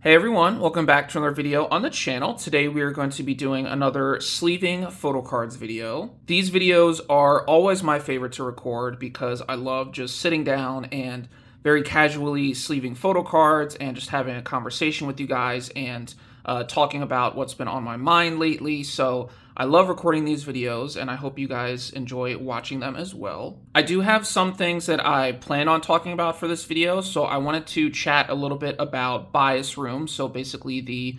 Hey everyone, welcome back to another video on the channel. Today we are going to be doing another sleeving photo cards video. These videos are always my favorite to record because I love just sitting down and very casually sleeving photo cards and just having a conversation with you guys and talking about what's been on my mind lately. So I love recording these videos and I hope you guys enjoy watching them as well. I do have some things that I plan on talking about for this video, so I wanted to chat a little bit about Bias Room, so basically the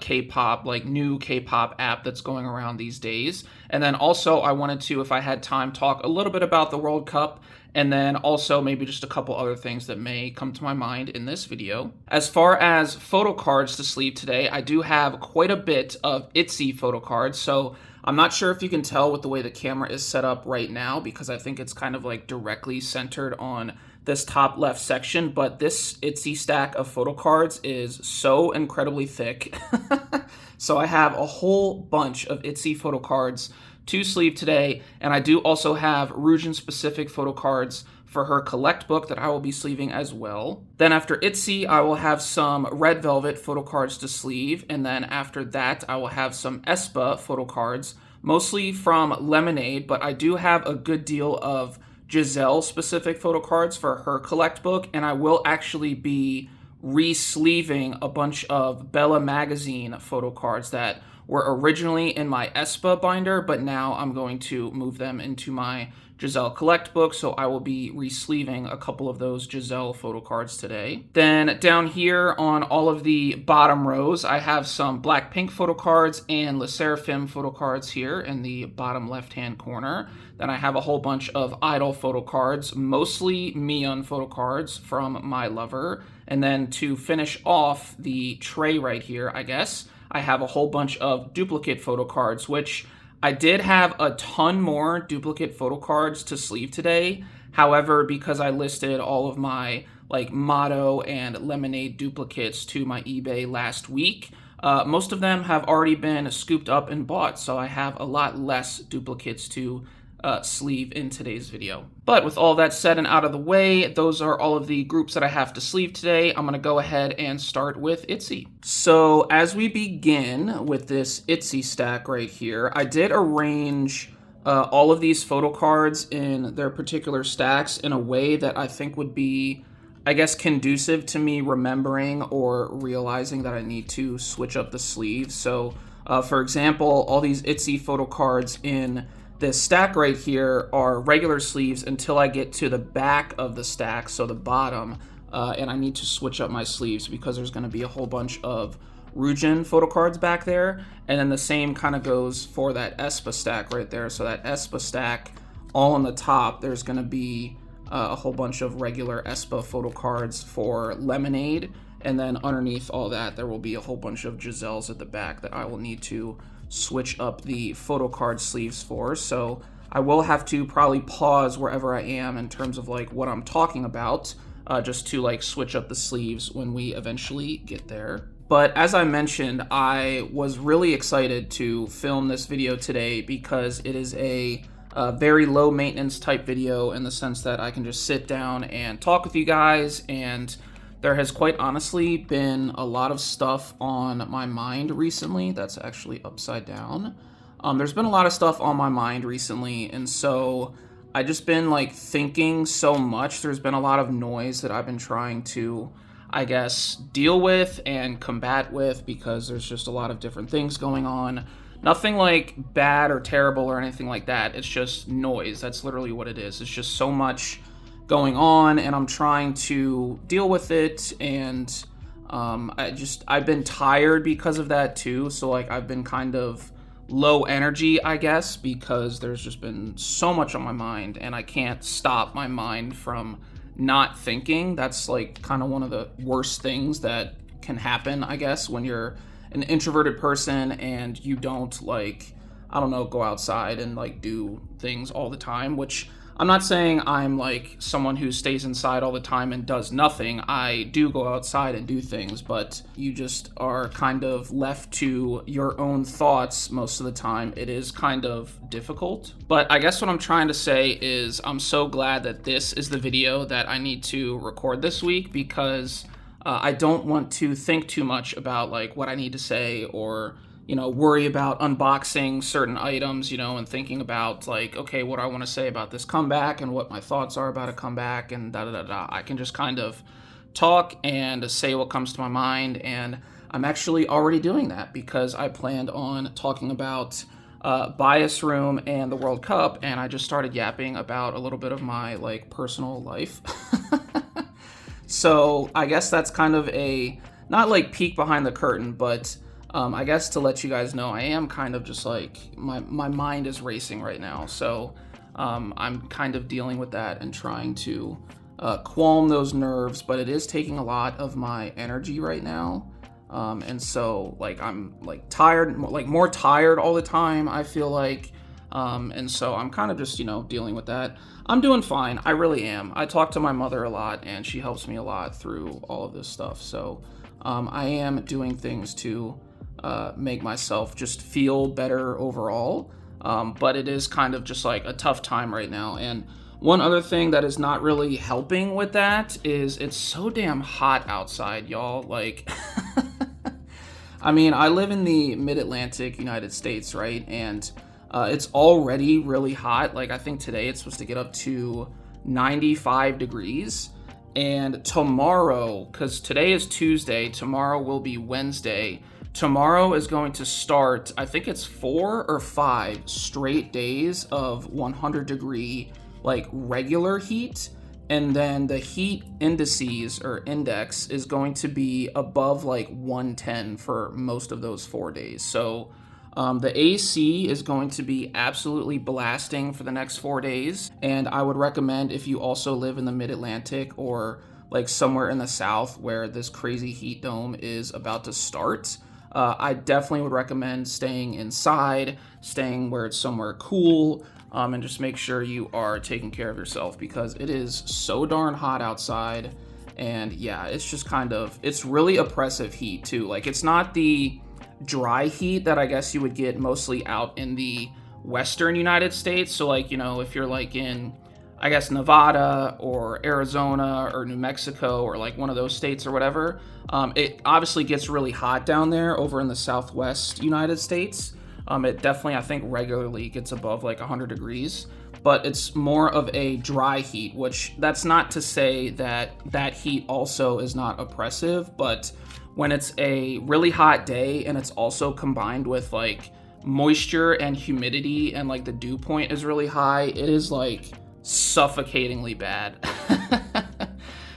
K-pop, like new K-pop app that's going around these days. And then also I wanted to, if I had time, talk a little bit about the World Cup, and then also maybe just a couple other things that may come to my mind in this video. As far as photo cards to sleeve today, I do have quite a bit of ITZY photo cards, so I'm not sure if you can tell with the way the camera is set up right now because I think it's kind of like directly centered on this top left section, but this ITZY stack of photo cards is so incredibly thick. So I have a whole bunch of ITZY photo cards to sleeve today, and I do also have Ryujin specific photo cards for her collect book that I will be sleeving as well. Then after ITZY, I will have some Red Velvet photo cards to sleeve, and then after that, I will have some aespa photo cards, mostly from Lemonade, but I do have a good deal of Giselle specific photo cards for her collect book, and I will actually be re-sleeving a bunch of Bella Magazine photo cards that were originally in my aespa binder, but now I'm going to move them into my Giselle Collect book, so I will be re-sleeving a couple of those Giselle photo cards today. Then down here on all of the bottom rows, I have some BLACKPINK photo cards and Le Sserafim photo cards here in the bottom left-hand corner. Then I have a whole bunch of i-dle photo cards, mostly Miyeon photo cards from My Lover. And then to finish off the tray right here, I guess, I have a whole bunch of duplicate photo cards, which I did have a ton more duplicate photo cards to sleeve today. However, because I listed all of my like Motto and Lemonade duplicates to my eBay last week, most of them have already been scooped up and bought, so I have a lot less duplicates to sleeve in today's video. But with all that said and out of the way, those are all of the groups that I have to sleeve today. I'm going to go ahead and start with ITZY. So as we begin with this ITZY stack right here, I did arrange all of these photo cards in their particular stacks in a way that I think would be, I guess, conducive to me remembering or realizing that I need to switch up the sleeves. So for example, all these ITZY photo cards in this stack right here are regular sleeves until I get to the back of the stack, so the bottom, and I need to switch up my sleeves because there's going to be a whole bunch of Ryujin photo cards back there, and then the same kind of goes for that aespa stack right there. So that aespa stack, all on the top, there's going to be a whole bunch of regular aespa photo cards for Lemonade, and then underneath all that, there will be a whole bunch of Giselles at the back that I will need to switch up the photo card sleeves for. So I will have to probably pause wherever I am in terms of like what I'm talking about, just to like switch up the sleeves when we eventually get there. But as I mentioned, I was really excited to film this video today because it is a very low maintenance type video in the sense that I can just sit down and talk with you guys, and there has quite honestly been a lot of stuff on my mind recently. That's actually upside down. There's been a lot of stuff on my mind recently, and so I just been like thinking so much. There's been a lot of noise that I've been trying to, I guess, deal with and combat with because there's just a lot of different things going on. Nothing like bad or terrible or anything like that. It's just noise. That's literally what it is. It's just so much going on, and I'm trying to deal with it, and I've been tired because of that too. So like I've been kind of low energy, I guess, because there's just been so much on my mind and I can't stop my mind from not thinking. That's like kind of one of the worst things that can happen, I guess, when you're an introverted person and you don't like, I don't know, go outside and like do things all the time, which I'm not saying I'm like someone who stays inside all the time and does nothing. I do go outside and do things, but you just are kind of left to your own thoughts most of the time. It is kind of difficult. But I guess what I'm trying to say is I'm so glad that this is the video that I need to record this week because I don't want to think too much about like what I need to say, or worry about unboxing certain items, and thinking about like, okay, what do I want to say about this comeback and what my thoughts are about a comeback and da da da da. I can just kind of talk and say what comes to my mind, and I'm actually already doing that because I planned on talking about Bias Room and the World Cup, and I just started yapping about a little bit of my like personal life. So I guess that's kind of a, not like peek behind the curtain, but I guess to let you guys know, I am kind of just like, my mind is racing right now. So I'm kind of dealing with that and trying to qualm those nerves, but it is taking a lot of my energy right now. And so like I'm like tired, like more tired all the time, I feel like. And so I'm kind of just, dealing with that. I'm doing fine. I really am. I talk to my mother a lot, and she helps me a lot through all of this stuff. So I am doing things to make myself just feel better overall. But it is kind of just like a tough time right now. And one other thing that is not really helping with that is it's so damn hot outside, y'all. Like, I mean, I live in the mid-Atlantic United States, right? And it's already really hot. Like, I think today it's supposed to get up to 95 degrees. And tomorrow, because today is Tuesday, tomorrow will be Wednesday. Tomorrow is going to start, I think it's 4 or 5 straight days of 100 degree, like regular heat. And then the heat indices or index is going to be above like 110 for most of those 4 days. So the AC is going to be absolutely blasting for the next 4 days. And I would recommend, if you also live in the mid-Atlantic or like somewhere in the South where this crazy heat dome is about to start, I definitely would recommend staying inside, staying where it's somewhere cool, and just make sure you are taking care of yourself because it is so darn hot outside. And yeah, it's just kind of, it's really oppressive heat too. Like, it's not the dry heat that I guess you would get mostly out in the western United States. So like, if you're like in, I guess, Nevada or Arizona or New Mexico or like one of those states or whatever, it obviously gets really hot down there. Over in the southwest United States, it definitely, I think, regularly gets above like 100 degrees, but it's more of a dry heat, which that's not to say that that heat also is not oppressive, but when it's a really hot day and it's also combined with like moisture and humidity and like the dew point is really high, it is like suffocatingly bad.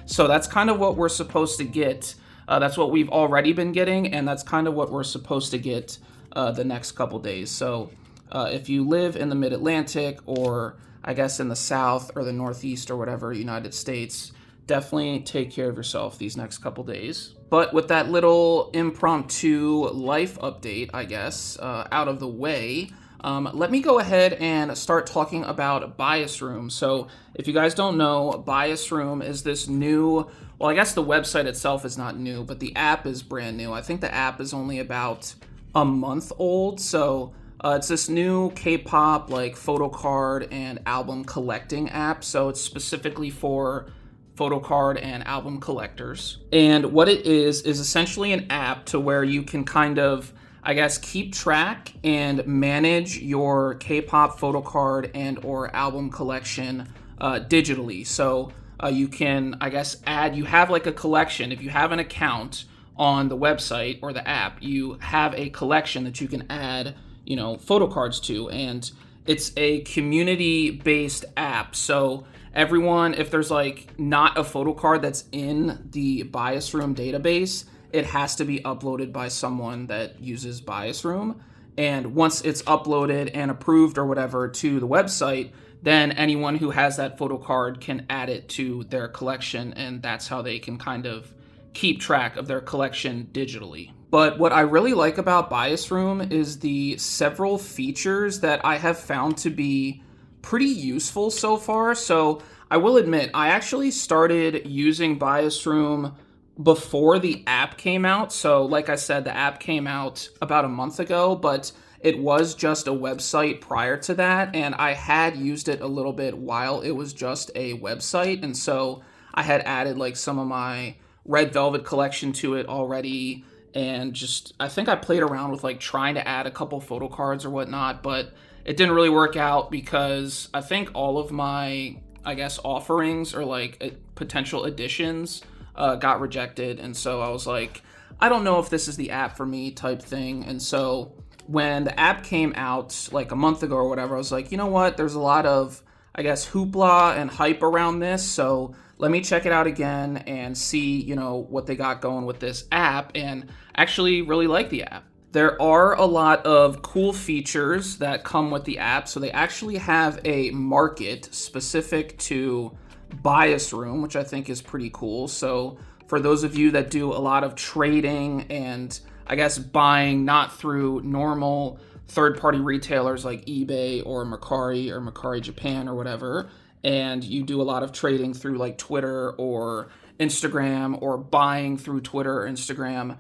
So that's kind of what we're supposed to get. That's what we've already been getting, and that's kind of what we're supposed to get the next couple days. So if you live in the mid-Atlantic, or I guess in the South or the Northeast or whatever United States, definitely take care of yourself these next couple days. But with that little impromptu life update, I guess, out of the way, let me go ahead and start talking about Bias Room. So if you guys don't know, Bias Room is this new, well, I guess the website itself is not new, but the app is brand new. I think the app is only about a month old. So it's this new K-pop like photocard and album collecting app. So it's specifically for photocard and album collectors. And what it is essentially an app to where you can kind of, I guess, keep track and manage your K-pop photocard and or album collection digitally. So you can, I guess, you have like a collection. If you have an account on the website or the app, you have a collection that you can add, photocards to. And it's a community-based app. So everyone, if there's like not a photocard that's in the Bias Room database, it has to be uploaded by someone that uses Bias Room. And once it's uploaded and approved or whatever to the website, then anyone who has that photocard can add it to their collection, and that's how they can kind of keep track of their collection digitally. But what I really like about Bias Room is the several features that I have found to be pretty useful so far. So I will admit, I actually started using Bias Room before the app came out. So like I said, the app came out about a month ago, but it was just a website prior to that. And I had used it a little bit while it was just a website. And so I had added like some of my Red Velvet collection to it already, and just I think I played around with like trying to add a couple photo cards or whatnot, but it didn't really work out because I think all of my, I guess, offerings or like potential additions got rejected, and so I was like, I don't know if this is the app for me type thing. And so when the app came out like a month ago or whatever, I was like, you know what, there's a lot of, I guess, hoopla and hype around this, so let me check it out again and see, you know, what they got going with this app, and actually really like the app. There are a lot of cool features that come with the app. So they actually have a market specific to Bias Room, which I think is pretty cool. So for those of you that do a lot of trading and I guess buying not through normal third-party retailers like eBay or Mercari Japan or whatever, and you do a lot of trading through like Twitter or Instagram, or buying through Twitter or Instagram,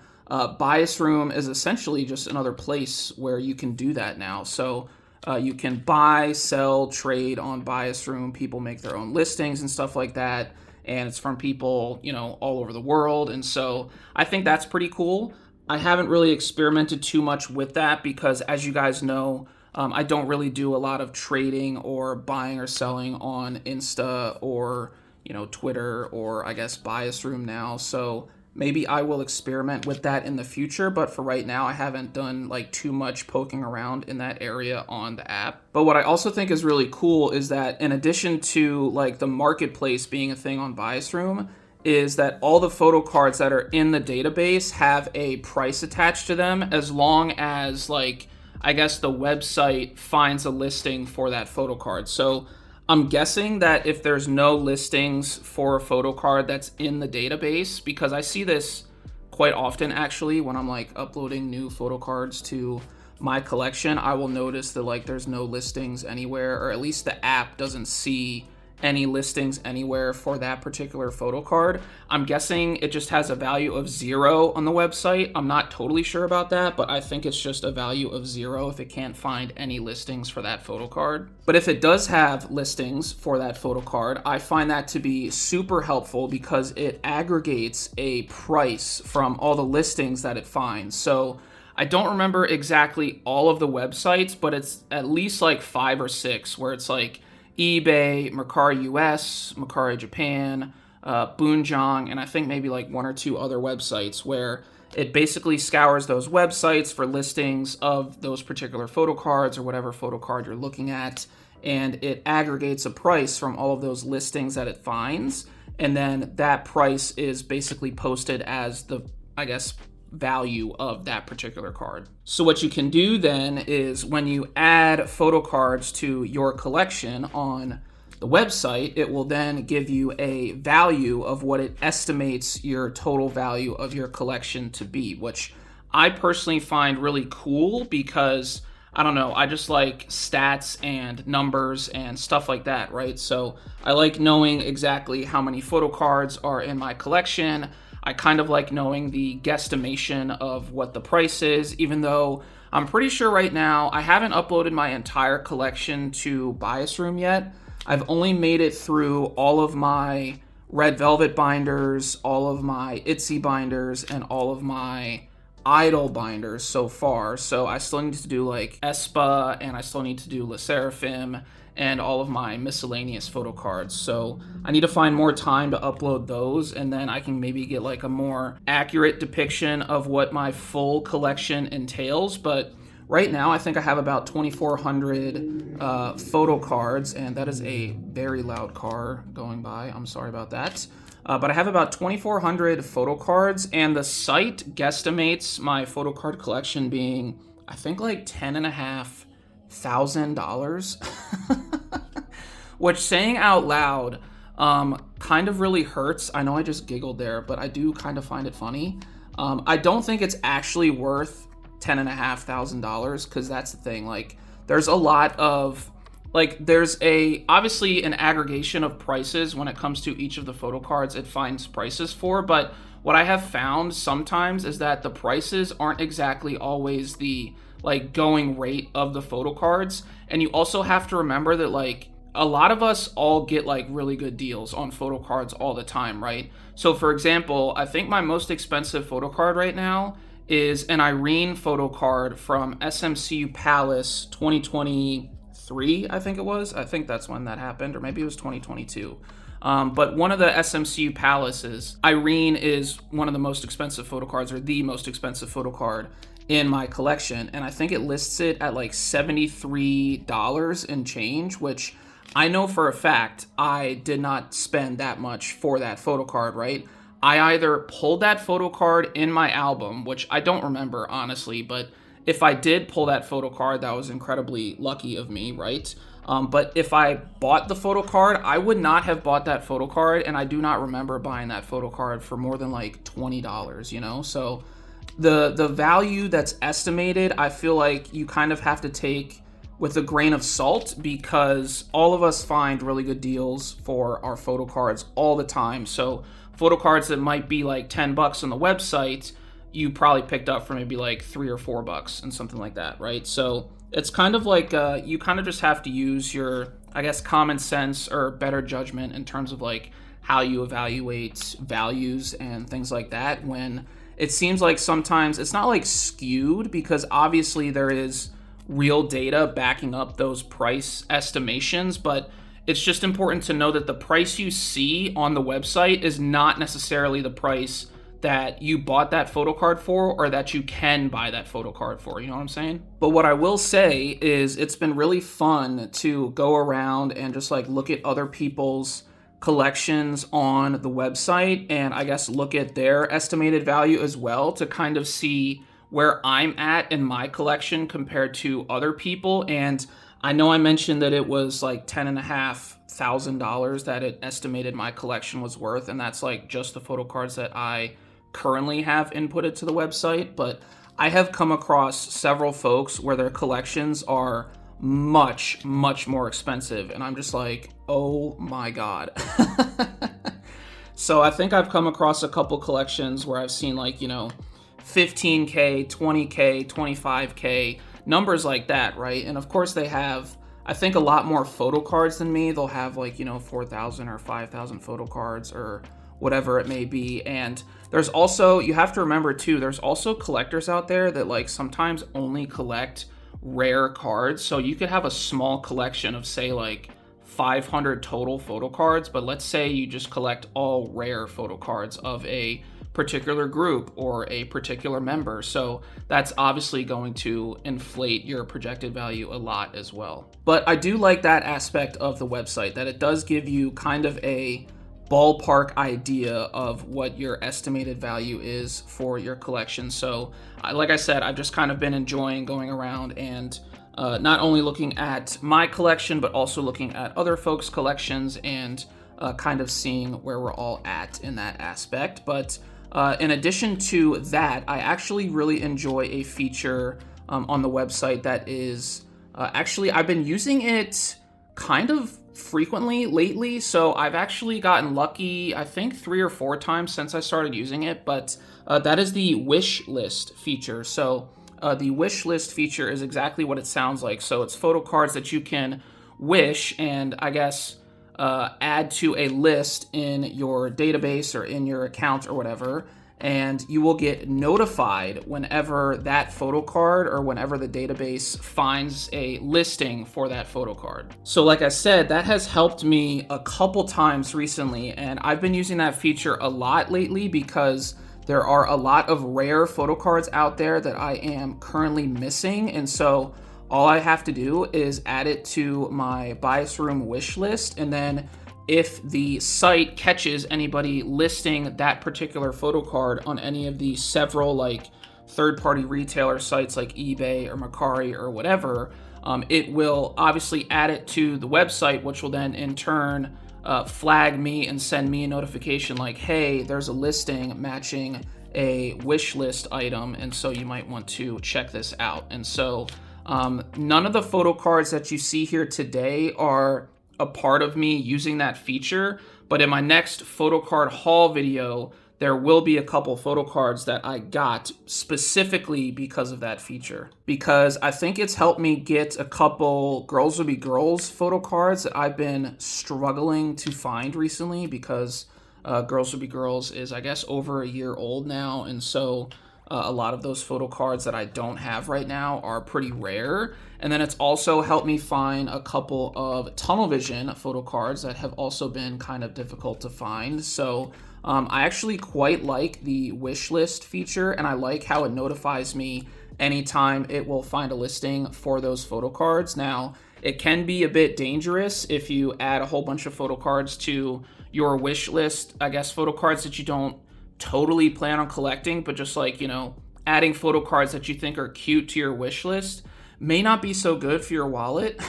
Bias Room is essentially just another place where you can do that now. So you can buy, sell, trade on Bias Room. People make their own listings and stuff like that, and it's from people, you know, all over the world. And so I think that's pretty cool. I haven't really experimented too much with that because, as you guys know, I don't really do a lot of trading or buying or selling on Insta or, you know, Twitter or I guess Bias Room now. So maybe I will experiment with that in the future, but for right now, I haven't done like too much poking around in that area on the app. But what I also think is really cool is that in addition to like the marketplace being a thing on Bias Room, is that all the photo cards that are in the database have a price attached to them, as long as like, I guess the website finds a listing for that photo card. So I'm guessing that if there's no listings for a photo card that's in the database, because I see this quite often actually when I'm like uploading new photo cards to my collection, I will notice that like there's no listings anywhere, or at least the app doesn't see any listings anywhere for that particular photo card. I'm guessing it just has a value of 0 on the website. I'm not totally sure about that, but I think it's just a value of 0 if it can't find any listings for that photo card. But if it does have listings for that photo card, I find that to be super helpful because it aggregates a price from all the listings that it finds. So I don't remember exactly all of the websites, but it's at least like 5 or 6 where it's like eBay, Mercari US, Mercari Japan, Boonjong, and I think maybe like 1 or 2 other websites where it basically scours those websites for listings of those particular photo cards or whatever photo card you're looking at, and it aggregates a price from all of those listings that it finds, and then that price is basically posted as the, I guess, value of that particular card. So what you can do then is when you add photo cards to your collection on the website, it will then give you a value of what it estimates your total value of your collection to be, which I personally find really cool because, I don't know, I just like stats and numbers and stuff like that, right? So I like knowing exactly how many photo cards are in my collection. I kind of like knowing the guesstimation of what the price is, even though I'm pretty sure right now I haven't uploaded my entire collection to Bias Room yet. I've only made it through all of my Red Velvet binders, all of my ITZY binders, and all of my i-dle binders so far. So I still need to do like aespa, and I still need to do Le Seraphim, and all of my miscellaneous photo cards. So I need to find more time to upload those, and then I can maybe get like a more accurate depiction of what my full collection entails. But right now I think I have about 2,400 photo cards, and that is a very loud car going by. I'm sorry about that. But I have about 2,400 photo cards, and the site guesstimates my photo card collection being, I think, like $10,500, which, saying out loud, kind of really hurts. I know I just giggled there, but I do kind of find it funny. I don't think it's actually worth $10,500, because that's the thing. Like, there's a lot of, like, there's obviously an aggregation of prices when it comes to each of the photo cards it finds prices for, but what I have found sometimes is that the prices aren't exactly always the like going rate of the photo cards. And you also have to remember that like a lot of us all get like really good deals on photo cards all the time, right? So for example, I think my most expensive photo card right now is an Irene photo card from SMCU Palace 2023, I think it was. I think that's when that happened, or maybe it was 2022. But one of the SMCU Palaces, Irene is one of the most expensive photo cards, or the most expensive photo card in my collection. And I think it lists it at like $73 and change, which I know for a fact I did not spend that much for that photo card, right? I either pulled that photo card in my album, which I don't remember honestly, but if I did pull that photo card, that was incredibly lucky of me, right? But if I bought the photo card, I would not have bought that photo card, and I do not remember buying that photo card for more than like $20, you know? So the value that's estimated, I feel like you kind of have to take with a grain of salt, because all of us find really good deals for our photo cards all the time. So photo cards that might be like $10 on the website, you probably picked up for maybe like $3 or $4 and something like that, right? So it's kind of like you kind of just have to use your, I guess, common sense or better judgment in terms of like how you evaluate values and things like that, when it seems like sometimes it's not like skewed, because obviously there is real data backing up those price estimations, but it's just important to know that the price you see on the website is not necessarily the price that you bought that photo card for, or that you can buy that photo card for, you know what I'm saying? But what I will say is it's been really fun to go around and just like look at other people's collections on the website, and I guess look at their estimated value as well, to kind of see where I'm at in my collection compared to other people. And I know I mentioned that it was like $10,500 that it estimated my collection was worth, and that's like just the photo cards that I currently have inputted to the website. But I have come across several folks where their collections are much more expensive, and I'm just like, oh my god. So I think I've come across a couple collections where I've seen like, you know, 15K, 20K, 25K, numbers like that, right? And of course they have, I think, a lot more photo cards than me. They'll have like, you know, 4,000 or 5,000 photo cards or whatever it may be. And there's also, you have to remember too, there's also collectors out there that like sometimes only collect rare cards. So you could have a small collection of, say, like 500 total photo cards, but let's say you just collect all rare photo cards of a particular group or a particular member. So that's obviously going to inflate your projected value a lot as well. But I do like that aspect of the website, that it does give you kind of a ballpark idea of what your estimated value is for your collection. So like I said, I've just kind of been enjoying going around and not only looking at my collection, but also looking at other folks' collections, and kind of seeing where we're all at in that aspect. But in addition to that, I actually really enjoy a feature on the website that is actually, I've been using it kind of frequently lately. So I've actually gotten lucky, I think 3 or 4 times since I started using it. But that is the wish list feature. So the wish list feature is exactly what it sounds like. So it's photo cards that you can wish and, I guess, add to a list in your database or in your account or whatever, and you will get notified whenever that photo card or whenever the database finds a listing for that photo card. So like I said, that has helped me a couple times recently, and I've been using that feature a lot lately because there are a lot of rare photo cards out there that I am currently missing, and so all I have to do is add it to my bias room wish list, and then if the site catches anybody listing that particular photo card on any of the several like third-party retailer sites like eBay or Mercari or whatever, it will obviously add it to the website, which will then in turn flag me and send me a notification like, hey, there's a listing matching a wish list item, and so you might want to check this out. And so none of the photo cards that you see here today are a part of me using that feature, but in my next photo card haul video, there will be a couple photo cards that I got specifically because of that feature. Because I think it's helped me get a couple Girls Will Be Girls photo cards that I've been struggling to find recently, because Girls Will Be Girls is, I guess, over a year old now, and so a lot of those photo cards that I don't have right now are pretty rare. And then it's also helped me find a couple of tunnel vision photo cards that have also been kind of difficult to find. So I actually quite like the wish list feature, and I like how it notifies me anytime it will find a listing for those photo cards. Now, it can be a bit dangerous if you add a whole bunch of photo cards to your wish list, I guess, photo cards that you don't totally plan on collecting, but just like, you know, adding photo cards that you think are cute to your wish list may not be so good for your wallet.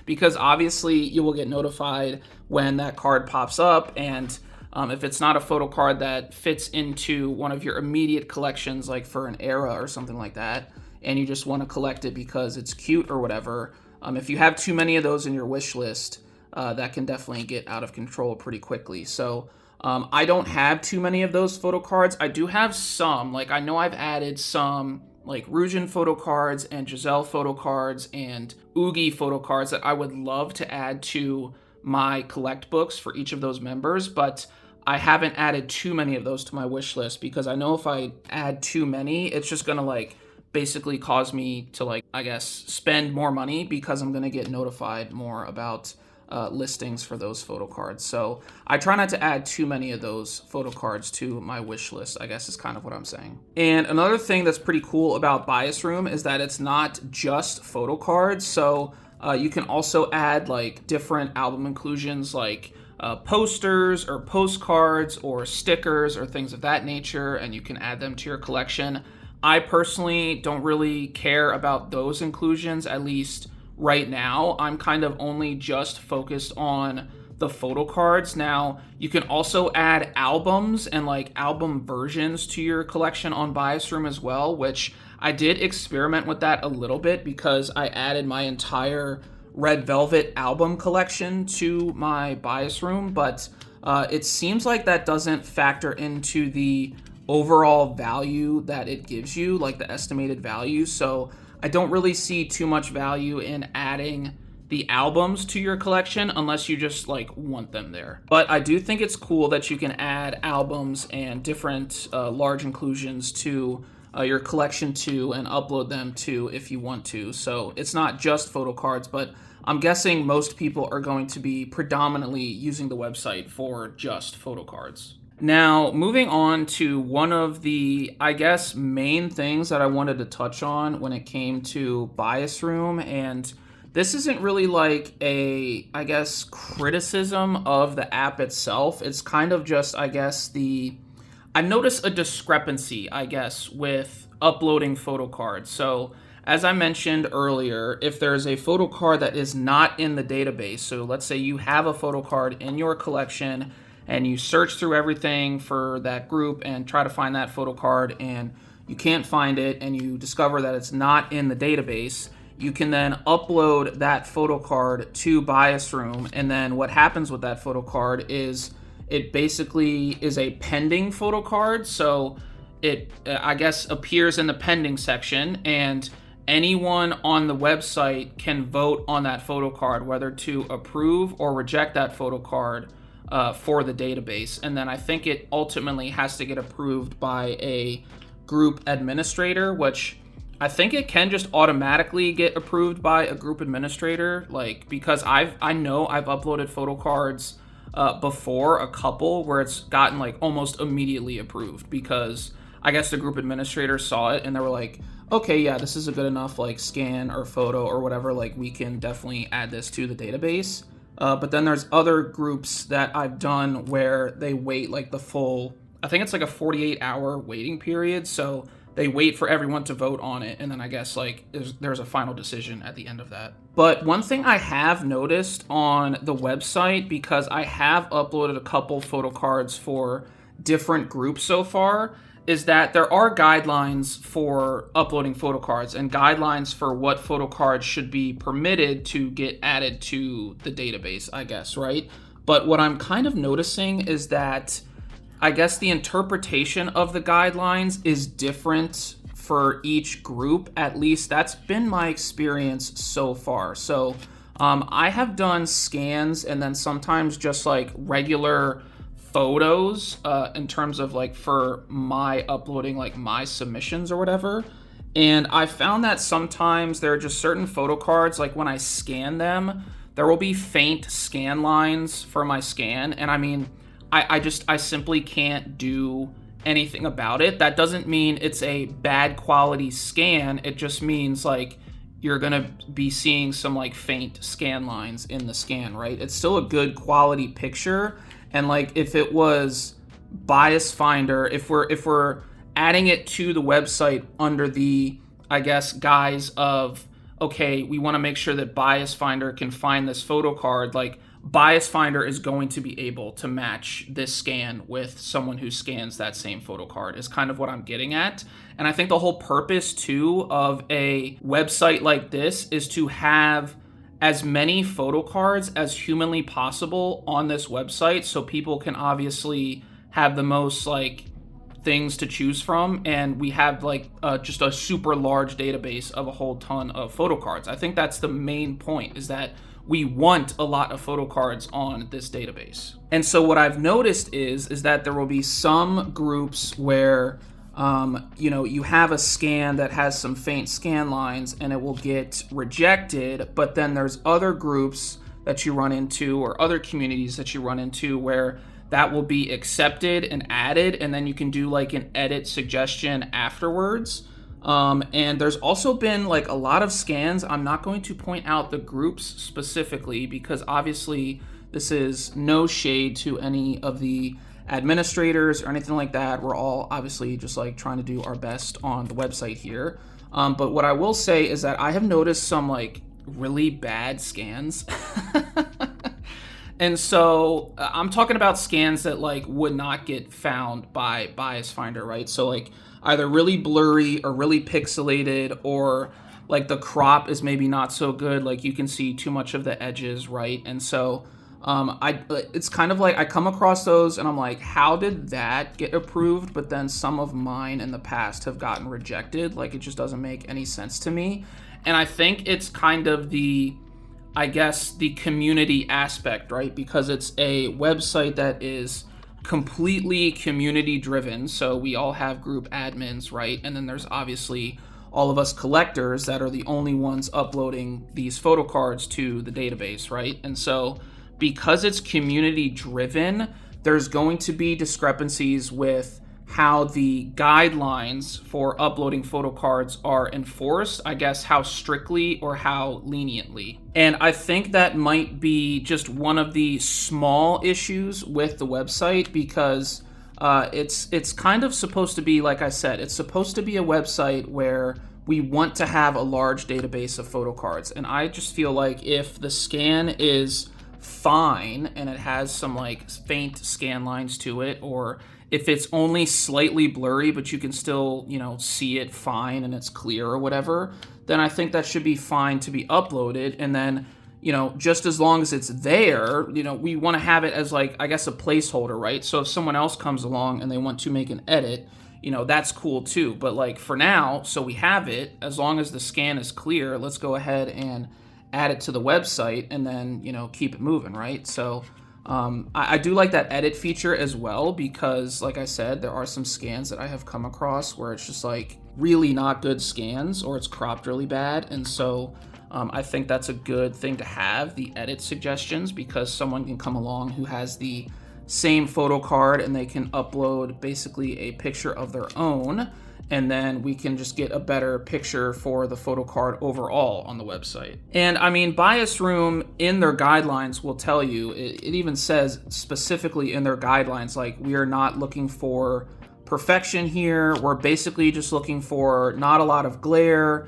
Because obviously you will get notified when that card pops up, and if it's not a photo card that fits into one of your immediate collections, like for an era or something like that, and you just want to collect it because it's cute or whatever, if you have too many of those in your wish list, that can definitely get out of control pretty quickly. So I don't have too many of those photo cards. I do have some. Like, I know I've added some like Rujin photo cards and Giselle photo cards and Oogie photo cards that I would love to add to my collect books for each of those members, but I haven't added too many of those to my wish list, because I know if I add too many, it's just gonna like basically cause me to, like, I guess, spend more money, because I'm gonna get notified more about listings for those photo cards. So I try not to add too many of those photo cards to my wish list, I guess is kind of what I'm saying. And another thing that's pretty cool about Bias Room is that it's not just photo cards. So you can also add like different album inclusions, like posters or postcards or stickers or things of that nature, and you can add them to your collection. I personally don't really care about those inclusions, at least right now. I'm kind of only just focused on the photo cards. Now, you can also add albums and like album versions to your collection on Bias Room as well, which I did experiment with that a little bit, because I added my entire Red Velvet album collection to my Bias Room, but it seems like that doesn't factor into the overall value that it gives you, like the estimated value. So I don't really see too much value in adding the albums to your collection unless you just like want them there. But I do think it's cool that you can add albums and different large inclusions to your collection too, and upload them too if you want to. So it's not just photo cards, but I'm guessing most people are going to be predominantly using the website for just photo cards. Now, moving on to one of the, I guess, main things that I wanted to touch on when it came to Bias Room, and this isn't really like a, I guess, criticism of the app itself. It's kind of just, I guess, I noticed a discrepancy, I guess, with uploading photo cards. So, as I mentioned earlier, if there's a photo card that is not in the database, so let's say you have a photo card in your collection and you search through everything for that group and try to find that photo card and you can't find it, and you discover that it's not in the database, you can then upload that photo card to Bias Room, and then what happens with that photo card is it basically is a pending photo card. So it, I guess, appears in the pending section, and anyone on the website can vote on that photo card, whether to approve or reject that photo card for the database. And then I think it ultimately has to get approved by a group administrator, which I think it can just automatically get approved by a group administrator, like, because I know I've uploaded photo cards before, a couple where it's gotten like almost immediately approved, because I guess the group administrator saw it and they were like, okay, yeah, this is a good enough like scan or photo or whatever, like we can definitely add this to the database. But then there's other groups that I've done where they wait like the full, I think it's like a 48-hour waiting period. So they wait for everyone to vote on it, and then I guess like there's a final decision at the end of that. But one thing I have noticed on the website, because I have uploaded a couple photo cards for different groups so far, is that there are guidelines for uploading photo cards and guidelines for what photo cards should be permitted to get added to the database, I guess, right? But what I'm kind of noticing is that I guess the interpretation of the guidelines is different for each group. At least that's been my experience so far. So I have done scans and then sometimes just like regular photos in terms of like for my uploading like my submissions or whatever. And I found that sometimes there are just certain photo cards, like when I scan them, there will be faint scan lines for my scan. And I mean, I simply can't do anything about it. That doesn't mean it's a bad quality scan. It just means like you're gonna be seeing some like faint scan lines in the scan, right? It's still a good quality picture. And like if it was bias finder, if we're adding it to the website under the, I guess, guise of, okay, we want to make sure that bias finder can find this photo card, like bias finder is going to be able to match this scan with someone who scans that same photo card is kind of what I'm getting at. And I think the whole purpose too of a website like this is to have as many photo cards as humanly possible on this website so people can obviously have the most like things to choose from, and we have like just a super large database of a whole ton of photo cards. I think that's the main point, is that we want a lot of photo cards on this database. And so what I've noticed is that there will be some groups where you have a scan that has some faint scan lines and it will get rejected, but then there's other groups that you run into or other communities that you run into where that will be accepted and added, and then you can do like an edit suggestion afterwards. And there's also been like a lot of scans. I'm not going to point out the groups specifically because obviously this is no shade to any of the administrators or anything like that. We're all obviously just like trying to do our best on the website here. But what I will say is that I have noticed some like really bad scans. And so I'm talking about scans that like would not get found by bias finder, right? So like either really blurry or really pixelated, or like the crop is maybe not so good, like you can see too much of the edges, right? And so it's kind of like I come across those and I'm like, how did that get approved? But then some of mine in the past have gotten rejected. Like it just doesn't make any sense to me. And I think it's kind of the community aspect, right? Because it's a website that is completely community driven. So we all have group admins, right? And then there's obviously all of us collectors that are the only ones uploading these photo cards to the database, right? And so because it's community driven, there's going to be discrepancies with how the guidelines for uploading photo cards are enforced, I guess how strictly or how leniently. And I think that might be just one of the small issues with the website, because it's kind of supposed to be, like I said, it's supposed to be a website where we want to have a large database of photo cards. And I just feel like if the scan is fine and it has some like faint scan lines to it, or if it's only slightly blurry but you can still see it fine and it's clear or whatever, then I think that should be fine to be uploaded. And then just as long as it's there, we want to have it as like, I guess, a placeholder, right? So if someone else comes along and they want to make an edit, that's cool too. But like for now, so we have it, as long as the scan is clear, let's go ahead and add it to the website and then keep it moving, right? So I do like that edit feature as well, because like I said, there are some scans that I have come across where it's just like really not good scans, or it's cropped really bad. And so I think that's a good thing to have, the edit suggestions, because someone can come along who has the same photo card and they can upload basically a picture of their own, and then we can just get a better picture for the photo card overall on the website. And I mean, Bias Room in their guidelines will tell you, it even says specifically in their guidelines, like, we are not looking for perfection here. We're basically just looking for not a lot of glare,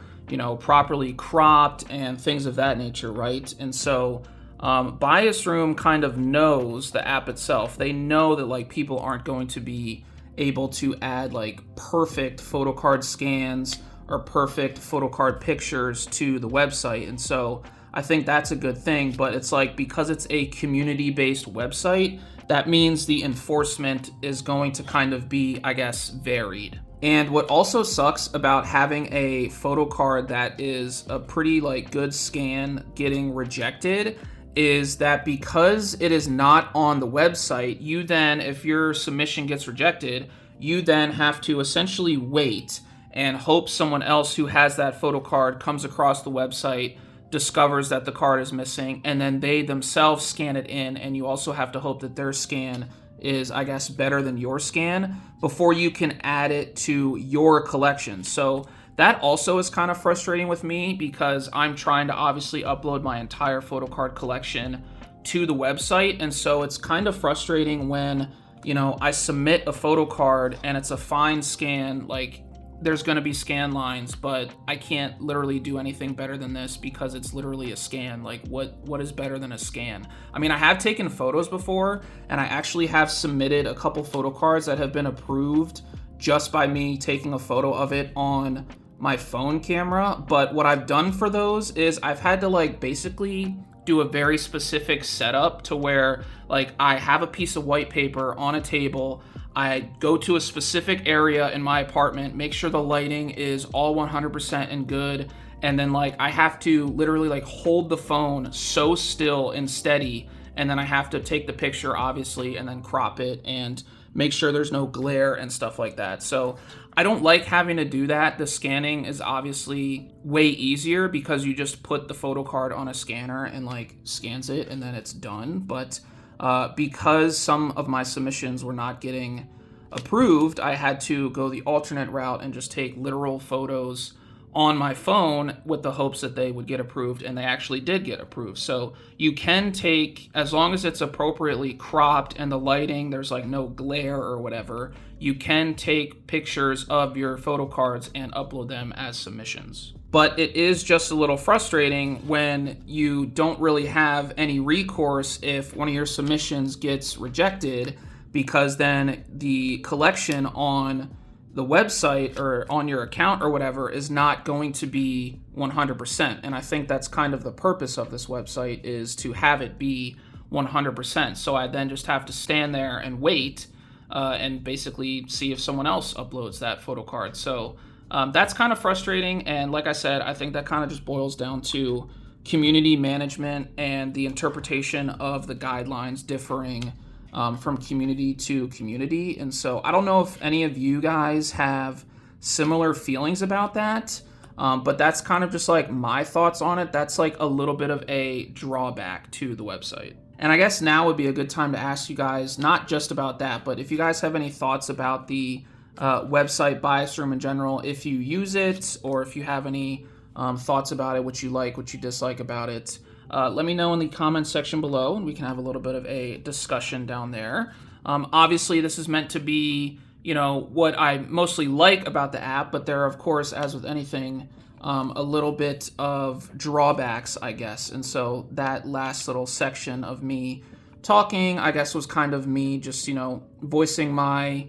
properly cropped and things of that nature, right? And so Bias Room kind of knows the app itself. They know that like people aren't going to be able to add like perfect photo card scans or perfect photo card pictures to the website. And so I think that's a good thing. But it's like, because it's a community-based website, that means the enforcement is going to kind of be, I guess, varied. And what also sucks about having a photo card that is a pretty like good scan getting rejected is that because it is not on the website, you then, if your submission gets rejected, you then have to essentially wait and hope someone else who has that photo card comes across the website, discovers that the card is missing, and then they themselves scan it in, and you also have to hope that their scan is, I guess, better than your scan before you can add it to your collection. So that also is kind of frustrating with me because I'm trying to obviously upload my entire photo card collection to the website. And so it's kind of frustrating when, you know, I submit a photo card and it's a fine scan, like there's going to be scan lines, but I can't literally do anything better than this because it's literally a scan. Like what is better than a scan? I mean, I have taken photos before, and I actually have submitted a couple photo cards that have been approved just by me taking a photo of it on my phone camera. But what I've done for those is I've had to like basically do a very specific setup to where like I have a piece of white paper on a table. I go to a specific area in my apartment, make sure the lighting is all 100% and good, and then like I have to literally like hold the phone so still and steady, and then I have to take the picture obviously and then crop it and make sure there's no glare and stuff like that. So I don't like having to do that. The scanning is obviously way easier because you just put the photo card on a scanner and like scans it and then it's done. But because some of my submissions were not getting approved, I had to go the alternate route and just take literal photos on my phone with the hopes that they would get approved, and they actually did get approved. So you can take, as long as it's appropriately cropped and the lighting, there's like no glare or whatever, you can take pictures of your photo cards and upload them as submissions. But it is just a little frustrating when you don't really have any recourse if one of your submissions gets rejected, because then the collection on the website or on your account or whatever is not going to be 100%. And I think that's kind of the purpose of this website, is to have it be 100%. So I then just have to stand there and wait and basically see if someone else uploads that photo card. So that's kind of frustrating. And like I said, I think that kind of just boils down to community management and the interpretation of the guidelines differing from community to community. And so I don't know if any of you guys have similar feelings about that, but that's kind of just like my thoughts on it. That's like a little bit of a drawback to the website. And I guess now would be a good time to ask you guys, not just about that, but if you guys have any thoughts about the website bias room in general, if you use it, or if you have any thoughts about it, what you like, what you dislike about it. Let me know in the comments section below, and we can have a little bit of a discussion down there. Obviously, this is meant to be, you know, what I mostly like about the app, but there are, of course, as with anything, a little bit of drawbacks, I guess. And so that last little section of me talking, I guess, was kind of me just, you know, voicing my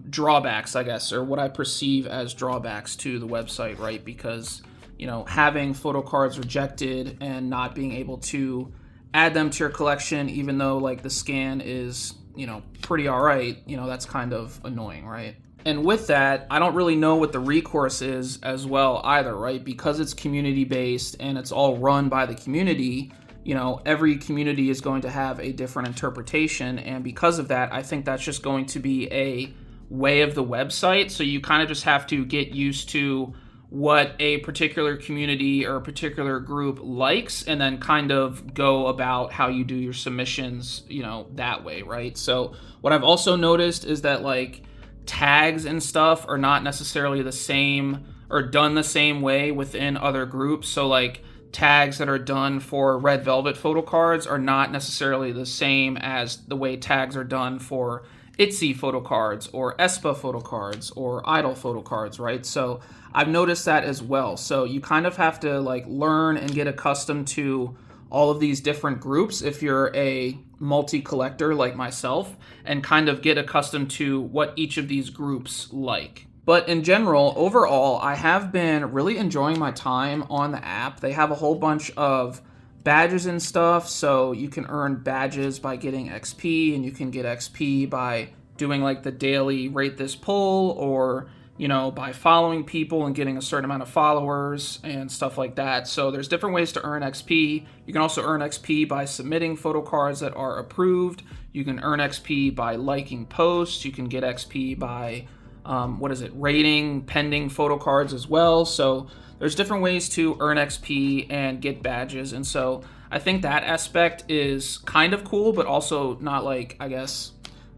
drawbacks, I guess, or what I perceive as drawbacks to the website, right? Because, you know, having photo cards rejected and not being able to add them to your collection, even though like the scan is, you know, pretty all right, you know, that's kind of annoying, right? And with that, I don't really know what the recourse is as well either, right? Because it's community based and it's all run by the community, you know, every community is going to have a different interpretation. And because of that, I think that's just going to be a way of the website. So you kind of just have to get used to what a particular community or a particular group likes, and then kind of go about how you do your submissions, you know, that way, right? So what I've also noticed is that like tags and stuff are not necessarily the same or done the same way within other groups. So like tags that are done for Red Velvet photo cards are not necessarily the same as the way tags are done for ITZY photo cards or aespa photo cards or i-dle photo cards, right? So I've noticed that as well. So you kind of have to like learn and get accustomed to all of these different groups if you're a multi-collector like myself, and kind of get accustomed to what each of these groups like. But in general, overall, I have been really enjoying my time on the app. They have a whole bunch of badges and stuff, so you can earn badges by getting XP, and you can get XP by doing like the daily rate this poll, or by following people and getting a certain amount of followers and stuff like that. So there's different ways to earn XP. You can also earn XP by submitting photo cards that are approved. You can earn XP by liking posts. You can get XP by rating pending photo cards as well. So there's different ways to earn XP and get badges. And so I think that aspect is kind of cool, but also not like, I guess,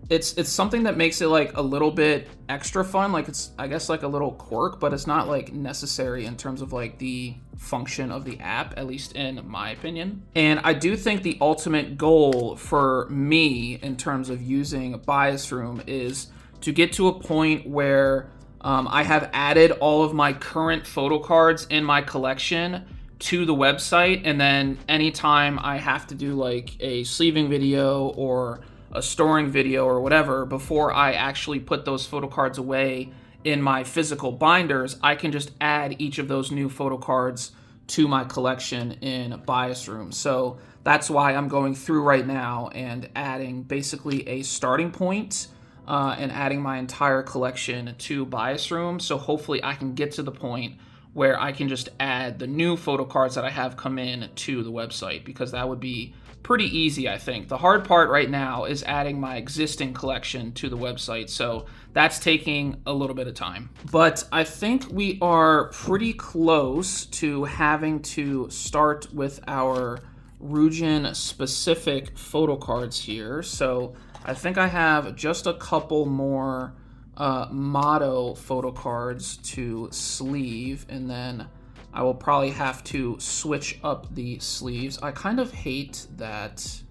it's something that makes it like a little bit extra fun. Like it's, I guess, like a little quirk, but it's not like necessary in terms of like the function of the app, at least in my opinion. And I do think the ultimate goal for me in terms of using Bias Room is to get to a point where I have added all of my current photo cards in my collection to the website, and then anytime I have to do like a sleeving video or a storing video or whatever, before I actually put those photo cards away in my physical binders, I can just add each of those new photo cards to my collection in Bias Room. So that's why I'm going through right now and adding basically a starting point and adding my entire collection to Bias Room. So hopefully I can get to the point where I can just add the new photo cards that I have come in to the website, because that would be pretty easy, I think. The hard part right now is adding my existing collection to the website, so that's taking a little bit of time. But I think we are pretty close to having to start with our region-specific photo cards here. So I think I have just a couple more motto photo cards to sleeve, and then I will probably have to switch up the sleeves. I kind of hate that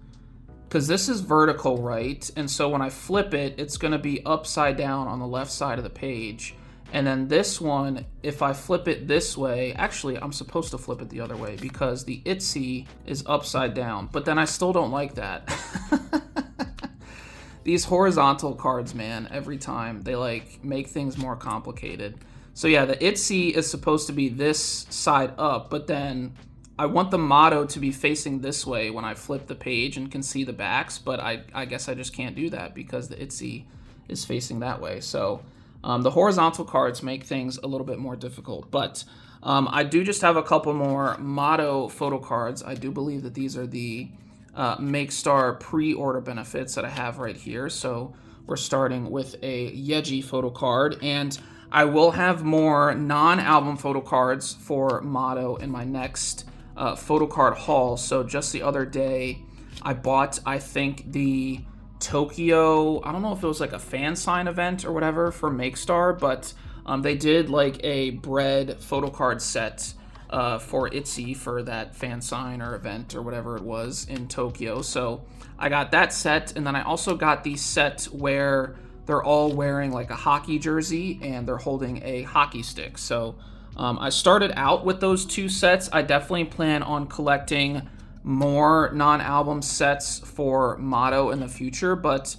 because this is vertical, right? And so when I flip it, it's going to be upside down on the left side of the page. And then this one, if I flip it this way, actually I'm supposed to flip it the other way because the ITZY is upside down, but then I still don't like that. These horizontal cards, man, every time they like make things more complicated. So yeah, the ITZY is supposed to be this side up, but then I want the motto to be facing this way when I flip the page and can see the backs, but I guess I just can't do that because the ITZY is facing that way. So the horizontal cards make things a little bit more difficult, but I do just have a couple more motto photo cards. I do believe that these are the MakeStar pre-order benefits that I have right here. So we're starting with a Yeji photo card, and I will have more non-album photo cards for motto in my next photo card haul. So just the other day, I bought, I think, the Tokyo, I don't know if it was like a fan sign event or whatever for MakeStar, but they did like a bread photo card set for ITZY for that fan sign or event or whatever it was in Tokyo. So I got that set, and then I also got the set where they're all wearing like a hockey jersey and they're holding a hockey stick. So I started out with those two sets. I definitely plan on collecting more non-album sets for motto in the future, but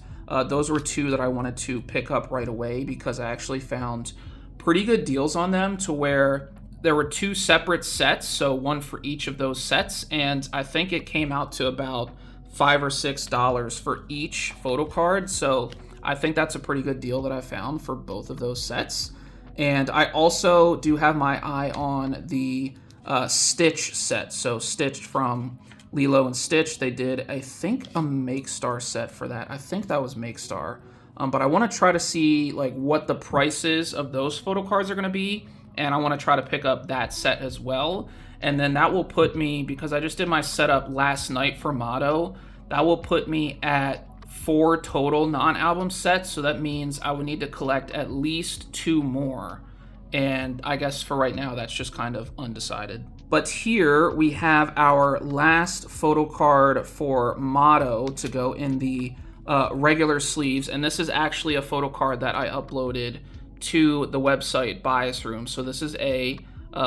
those were two that I wanted to pick up right away because I actually found pretty good deals on them, to where there were two separate sets, so one for each of those sets, and I think it came out to about $5 or $6 for each photo card. So I think that's a pretty good deal that I found for both of those sets. And I also do have my eye on the Stitch set. So Stitch from Lilo and Stitch, they did, I think, a MakeStar set for that. I think that was MakeStar. But I want to try to see like what the prices of those photo cards are going to be, and I want to try to pick up that set as well. And then that will put me, because I just did my setup last night for motto, that will put me at 4 total non-album sets. So that means I would need to collect at least 2 more. And I guess for right now, that's just kind of undecided. But here we have our last photo card for motto to go in the regular sleeves. And this is actually a photo card that I uploaded to the website Bias Room. So this is a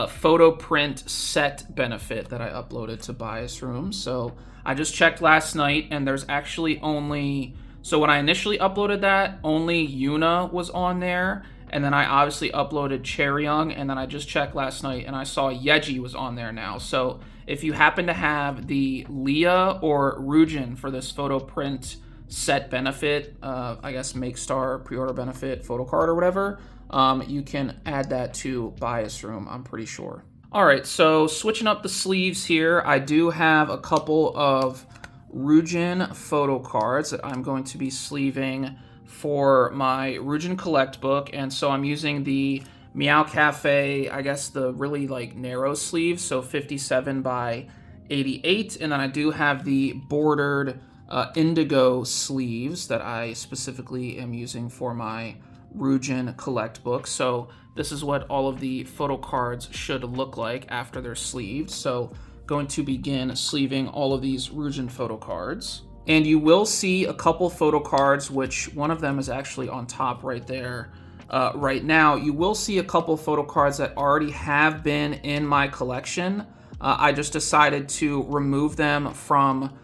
photo print set benefit that I uploaded to Bias Room. So I just checked last night, and there's actually only, so when I initially uploaded that, only Yuna was on there, And then I obviously uploaded Chaeryeong, and then I just checked last night and I saw Yeji was on there now. So if you happen to have the Leah or Rujin for this photo print set benefit, I guess Make Star pre-order benefit photo card or whatever, you can add that to Bias Room, I'm pretty sure. All right, so switching up the sleeves here, I do have a couple of Rujin photo cards that I'm going to be sleeving for my Rujin Collect book, and so I'm using the Meow Cafe, I guess the really like narrow sleeve, so 57 by 88, and then I do have the bordered indigo sleeves that I specifically am using for my Rujin Collect book. So this is what all of the photo cards should look like after they're sleeved. So going to begin sleeving all of these Rujin photo cards. And you will see a couple photo cards, which one of them is actually on top right there. Right now, you will see a couple photo cards that already have been in my collection. I just decided to remove them from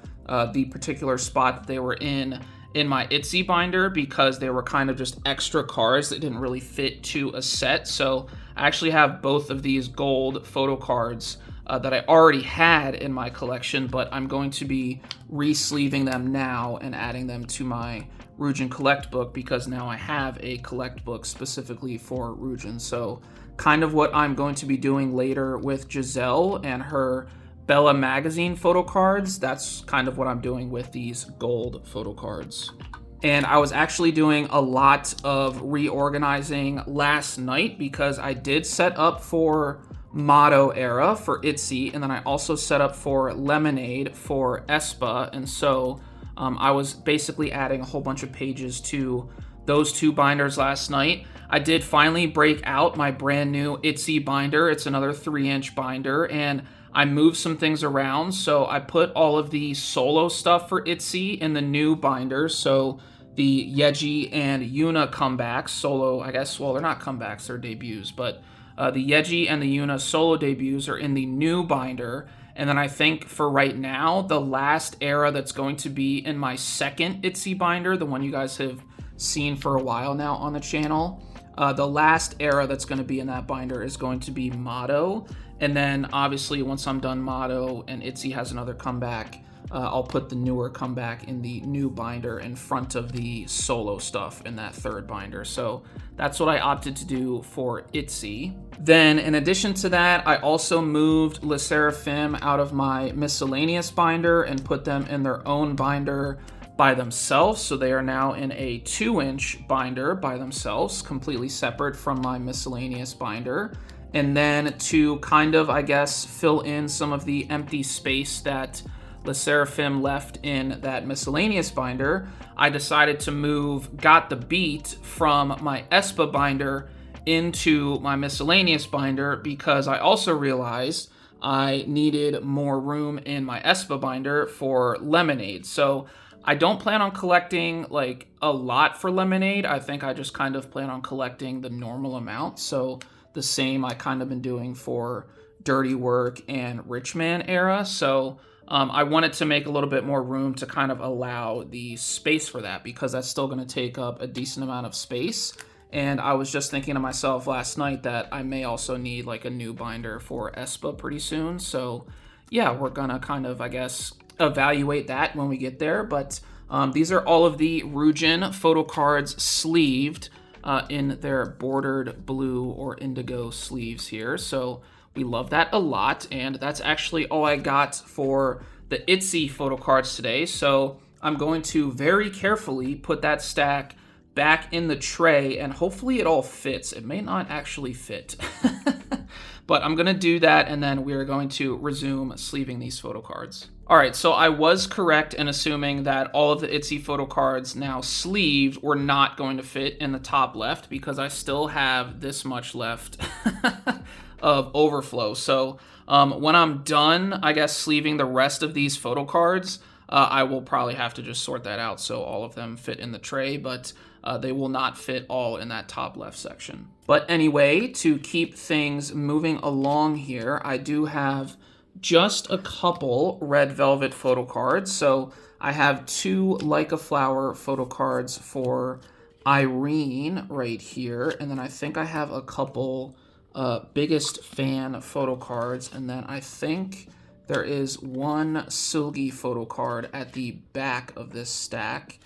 the particular spot that they were in my ITZY binder because they were kind of just extra cards that didn't really fit to a set. So I actually have both of these gold photo cards that I already had in my collection, but I'm going to be re-sleeving them now and adding them to my Rujin Collect book because now I have a Collect book specifically for Rujin. So kind of what I'm going to be doing later with Giselle and her Bella Magazine photo cards, that's kind of what I'm doing with these gold photo cards. And I was actually doing a lot of reorganizing last night because I did set up for Motto Era for ITZY, and then I also set up for Lemonade for aespa, and so I was basically adding a whole bunch of pages to those two binders last night. I did finally break out my brand new ITZY binder. It's another 3-inch binder, and I moved some things around. So I put all of the solo stuff for ITZY in the new binder. So the Yeji and Yuna comebacks, solo, I guess, well, they're not comebacks, they're debuts, but the Yeji and the Yuna solo debuts are in the new binder. And then I think for right now, the last era that's going to be in my second ITZY binder, the one you guys have seen for a while now on the channel, the last era that's going to be in that binder is going to be Motto. And then obviously once I'm done Motto and ITZY has another comeback, I'll put the newer comeback in the new binder in front of the solo stuff in that third binder. So that's what I opted to do for ITZY. Then in addition to that, I also moved Le Sserafim out of my miscellaneous binder and put them in their own binder by themselves. So they are now in a 2-inch binder by themselves, completely separate from my miscellaneous binder. And then to kind of, I guess, fill in some of the empty space that Le Sserafim left in that miscellaneous binder, I decided to move Got the Beat from my aespa binder into my miscellaneous binder because I also realized I needed more room in my aespa binder for Lemonade. So I don't plan on collecting like a lot for Lemonade. I think I just kind of plan on collecting the normal amount. So the same I kind of been doing for Dirty Work and Rich Man era. So I wanted to make a little bit more room to kind of allow the space for that because that's still going to take up a decent amount of space. And I was just thinking to myself last night that I may also need like a new binder for aespa pretty soon. So yeah, we're going to kind of, I guess, evaluate that when we get there. But these are all of the Rujin photo cards sleeved in their bordered blue or indigo sleeves here. So we love that a lot, and that's actually all I got for the ITZY photo cards today. So I'm going to very carefully put that stack back in the tray, and hopefully it all fits. It may not actually fit, but I'm going to do that, and then we're going to resume sleeving these photo cards. All right, so I was correct in assuming that all of the ITZY photo cards now sleeved were not going to fit in the top left because I still have this much left of overflow. So when I'm done, I guess, sleeving the rest of these photo cards, I will probably have to just sort that out so all of them fit in the tray, but they will not fit all in that top left section. But anyway, to keep things moving along here, I do have just a couple red velvet photo cards. So I have 2 Like a Flower photo cards for Irene right here, and then I think I have a couple biggest fan photo cards, and then I think there is one Silgi photo card at the back of this stack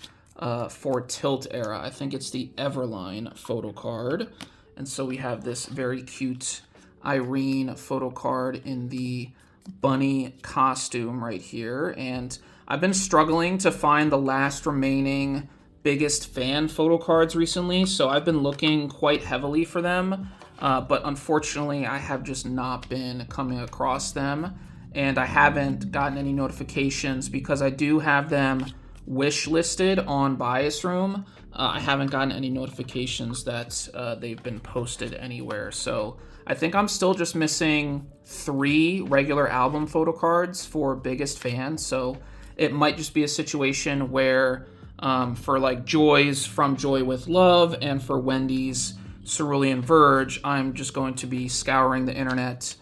for Tilt era. I think it's the Everline photo card. And so we have this very cute Irene photo card in the bunny costume right here. And I've been struggling to find the last remaining biggest fan photo cards recently, so I've been looking quite heavily for them. But unfortunately, I have just not been coming across them. And I haven't gotten any notifications because I do have them wish listed on Bias Room. I haven't gotten any notifications that they've been posted anywhere. So I think I'm still just missing 3 regular album photo cards for biggest fans. So it might just be a situation where for like Joy's From Joy with Love and for Wendy's Cerulean Verge, I'm just going to be scouring the internet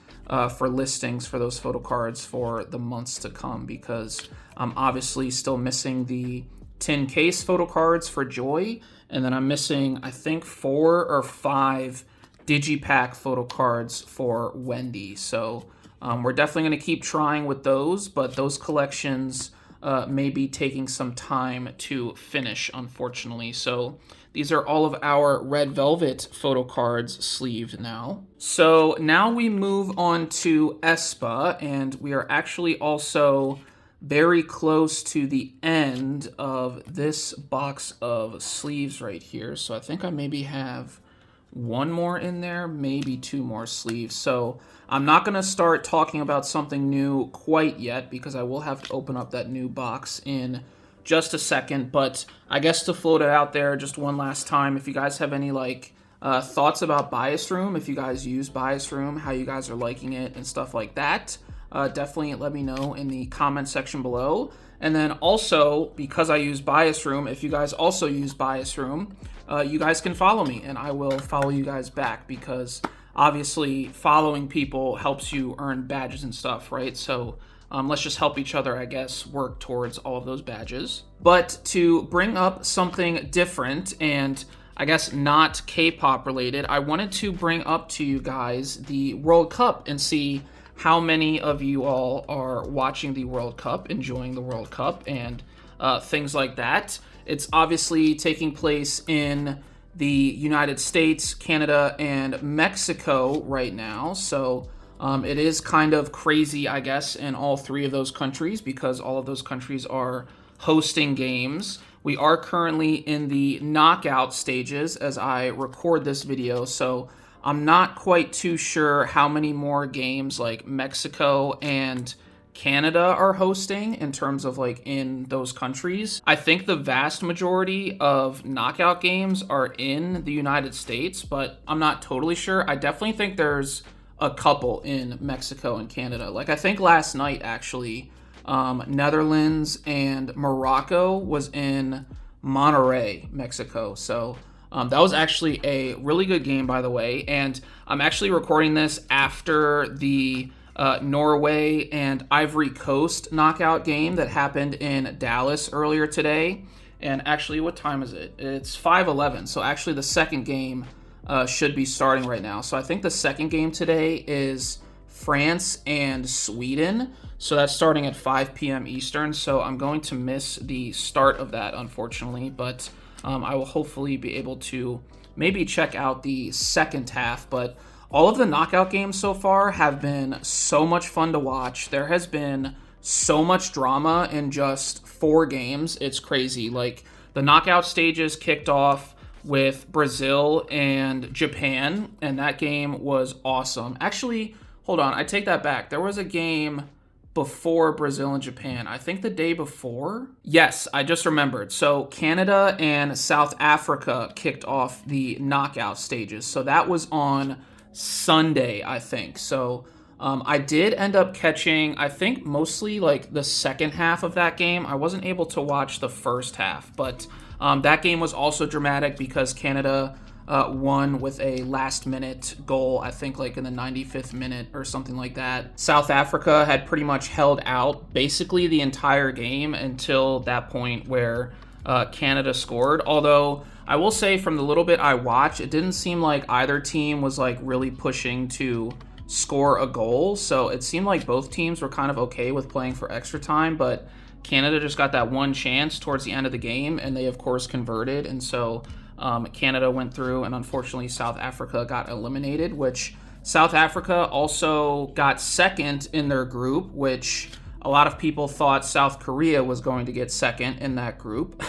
for listings for those photo cards for the months to come, because I'm obviously still missing the tin case photo cards for Joy, and then I'm missing, I think, 4 or 5 digipack photo cards for Wendy. So we're definitely going to keep trying with those, but those collections may be taking some time to finish, unfortunately. So these are all of our Red Velvet photo cards sleeved now. So now we move on to aespa, and we are actually also very close to the end of this box of sleeves right here. So I think I maybe have 1 more in there, maybe 2 more sleeves. So I'm not going to start talking about something new quite yet, because I will have to open up that new box in just a second. But I guess to float it out there just one last time, if you guys have any thoughts about Bias Room, if you guys use Bias Room, how you guys are liking it and stuff like that, definitely let me know in the comment section below. And then also, because I use Bias Room, if you guys also use Bias Room, you guys can follow me and I will follow you guys back, because obviously following people helps you earn badges and stuff, right? So let's just help each other, I guess, work towards all of those badges. But to bring up something different and I guess not K-pop related, I wanted to bring up to you guys the World Cup and see how many of you all are watching the World Cup, enjoying the World Cup, and things like that. It's obviously taking place in the United States, Canada, and Mexico right now. So it is kind of crazy, I guess, in all 3 of those countries, because all of those countries are hosting games. We are currently in the knockout stages as I record this video, so I'm not quite too sure how many more games like Mexico and Canada are hosting in terms of in those countries. I think the vast majority of knockout games are in the United States, but I'm not totally sure. I definitely think there's a couple in Mexico and Canada. I think last night actually, Netherlands and Morocco was in Monterrey, Mexico. So that was actually a really good game, by the way. And I'm actually recording this after the Norway and Ivory Coast knockout game that happened in Dallas earlier today. And actually, what time is it? It's 5:11. So actually the second game should be starting right now. So I think the second game today is France and Sweden. So that's starting at 5 p.m. Eastern. So I'm going to miss the start of that, unfortunately. But I will hopefully be able to maybe check out the second half. But all of the knockout games so far have been so much fun to watch. There has been so much drama in just 4 games. It's crazy. The knockout stages kicked off with Brazil and Japan, and that game was awesome. Actually, hold on, I take that back. There was a game before Brazil and Japan. I think the day before. Yes, I just remembered. So Canada and South Africa kicked off the knockout stages. So that was on Sunday, I think. So I did end up catching, I think, mostly the second half of that game. I wasn't able to watch the first half, but that game was also dramatic because Canada won with a last-minute goal, I think in the 95th minute or something like that. South Africa had pretty much held out basically the entire game until that point where Canada scored, although I will say from the little bit I watched, it didn't seem like either team was like really pushing to score a goal. So it seemed like both teams were kind of okay with playing for extra time, but Canada just got that one chance towards the end of the game, and they of course converted. And so Canada went through, and unfortunately South Africa got eliminated, which South Africa also got second in their group, which a lot of people thought South Korea was going to get second in that group.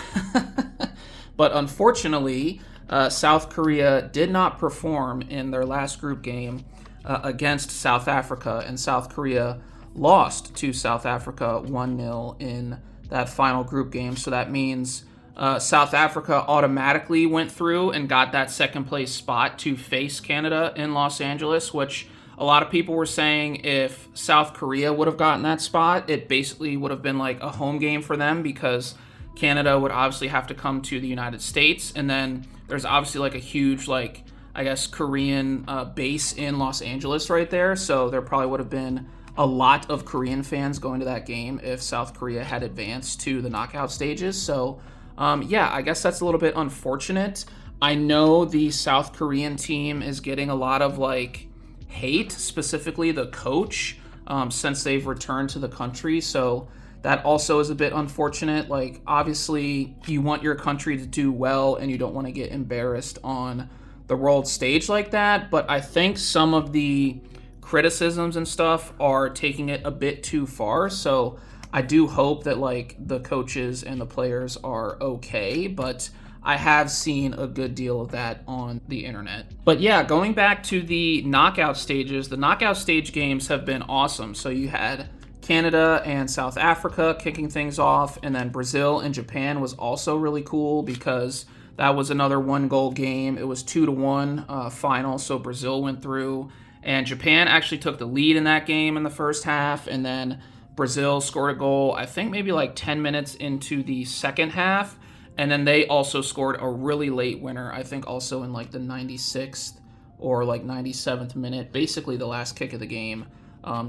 But unfortunately, South Korea did not perform in their last group game against South Africa, and South Korea lost to South Africa 1-0 in that final group game. So that means South Africa automatically went through and got that second place spot to face Canada in Los Angeles, which a lot of people were saying if South Korea would have gotten that spot, it basically would have been like a home game for them, because Canada would obviously have to come to the United States, and then there's obviously like a huge, like, I guess, Korean base in Los Angeles right there, so there probably would have been a lot of Korean fans going to that game if South Korea had advanced to the knockout stages. So yeah, I guess that's a little bit unfortunate. I know the South Korean team is getting a lot of like hate, specifically the coach, since they've returned to the country, so that also is a bit unfortunate. Like, obviously, you want your country to do well and you don't want to get embarrassed on the world stage like that, but I think some of the criticisms and stuff are taking it a bit too far, so I do hope that, like, the coaches and the players are okay, but I have seen a good deal of that on the internet. But yeah, going back to the knockout stages, the knockout stage games have been awesome. So you had Canada and South Africa kicking things off, and then Brazil and Japan was also really cool because that was another 1-goal game. It was 2-1 final, so Brazil went through, and Japan actually took the lead in that game in the first half, and then Brazil scored a goal, I think maybe like 10 minutes into the second half, and then they also scored a really late winner, I think also in like the 96th or like 97th minute, basically the last kick of the game,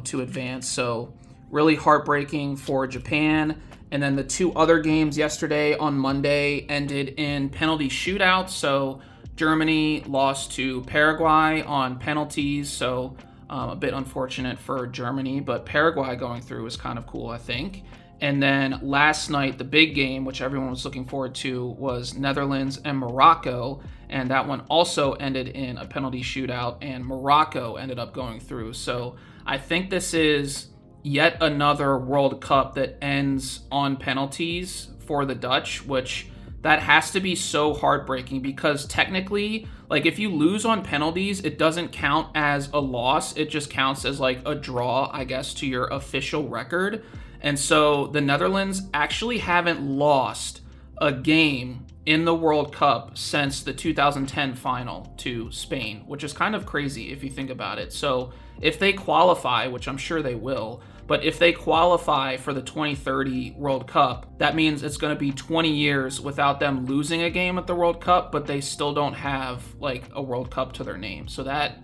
to advance. So really heartbreaking for Japan. And then the two other games yesterday on Monday ended in penalty shootouts. So Germany lost to Paraguay on penalties. So a bit unfortunate for Germany, but Paraguay going through was kind of cool, I think. And then last night, the big game, which everyone was looking forward to, was Netherlands and Morocco. And that one also ended in a penalty shootout, and Morocco ended up going through. So I think this is yet another World Cup that ends on penalties for the Dutch, which that has to be so heartbreaking because technically, like, if you lose on penalties, it doesn't count as a loss. It just counts as like a draw, I guess, to your official record. And so the Netherlands actually haven't lost a game in the World Cup since the 2010 final to Spain, which is kind of crazy if you think about it. So if they qualify, which I'm sure they will, but if they qualify for the 2030 World Cup, that means it's going to be 20 years without them losing a game at the World Cup, but they still don't have like a World Cup to their name. So that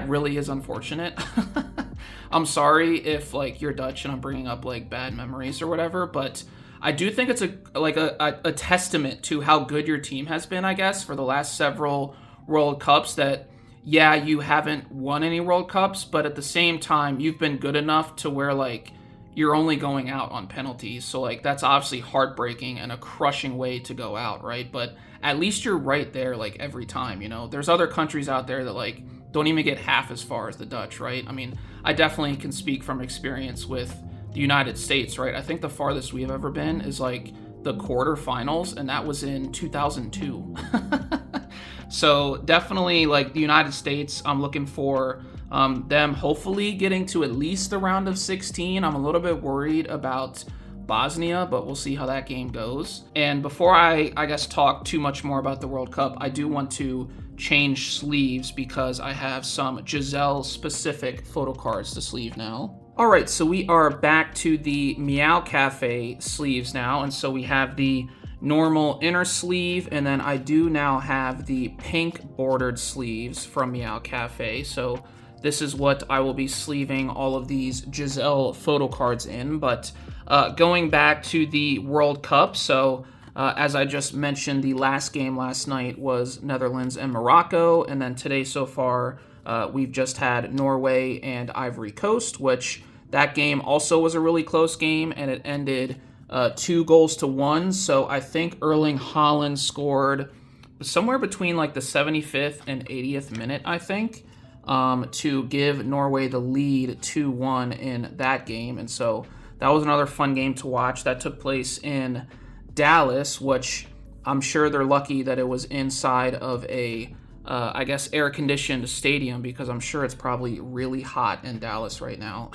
really is unfortunate. I'm sorry if like you're Dutch and I'm bringing up like bad memories or whatever, but I do think it's a testament to how good your team has been, I guess, for the last several World Cups, that yeah, you haven't won any World Cups, but at the same time, you've been good enough to where like you're only going out on penalties. So like that's obviously heartbreaking and a crushing way to go out, right? But at least you're right there like every time, you know. There's other countries out there that like don't even get half as far as the Dutch, right? I mean, I definitely can speak from experience with the United States, right? I think the farthest we have ever been is like the quarterfinals, and that was in 2002. So definitely like the United States, I'm looking for them hopefully getting to at least the round of 16. I'm a little bit worried about Bosnia, but we'll see how that game goes. And before I guess talk too much more about the World Cup, I do want to change sleeves because I have some Giselle specific photo cards to sleeve now. All right, so we are back to the Meow Cafe sleeves now, and so we have the normal inner sleeve, and then I do now have the pink bordered sleeves from Meow Cafe. So this is what I will be sleeving all of these Giselle photo cards in. But going back to the World Cup, so As I just mentioned, the last game last night was Netherlands and Morocco, and then today so far we've just had Norway and Ivory Coast, which that game also was a really close game, and it ended 2-1. So I think Erling Haaland scored somewhere between like the 75th and 80th minute, I think, to give Norway the lead 2-1 in that game. And so that was another fun game to watch. That took place in Dallas, which I'm sure they're lucky that it was inside of a, I guess, air-conditioned stadium, because I'm sure it's probably really hot in Dallas right now.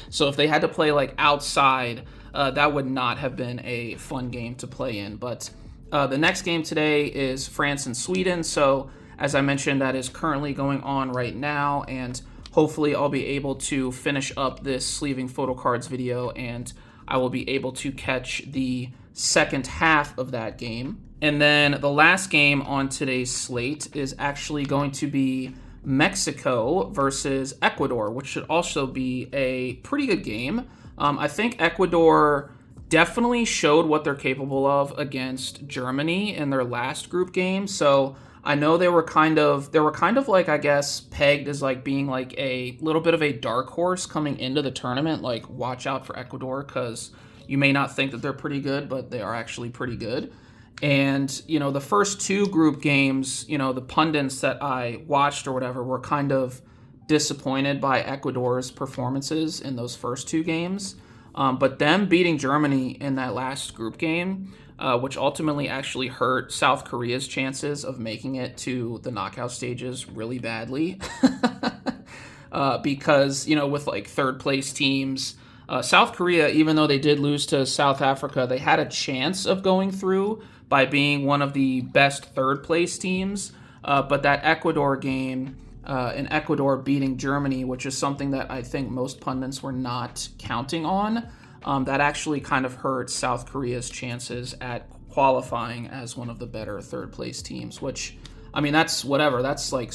So if they had to play like outside, that would not have been a fun game to play in. But the next game today is France and Sweden. So as I mentioned, that is currently going on right now, and hopefully I'll be able to finish up this sleeving photo cards video, and I will be able to catch the second half of that game. And then the last game on today's slate is actually going to be Mexico versus Ecuador, which should also be a pretty good game. I think Ecuador definitely showed what they're capable of against Germany in their last group game. So I know they were kind of like, I guess, pegged as like being like a little bit of a dark horse coming into the tournament. Like, watch out for Ecuador, because you may not think that they're pretty good, but they are actually pretty good. And, you know, the first two group games, you know, the pundits that I watched or whatever were kind of disappointed by Ecuador's performances in those first two games. But them beating Germany in that last group game, which ultimately actually hurt South Korea's chances of making it to the knockout stages really badly. Because, you know, with like third place teams, South Korea, even though they did lose to South Africa, they had a chance of going through by being one of the best third place teams. But that Ecuador game, and Ecuador beating Germany, which is something that I think most pundits were not counting on, that actually kind of hurt South Korea's chances at qualifying as one of the better third place teams, which, I mean, that's whatever. That's like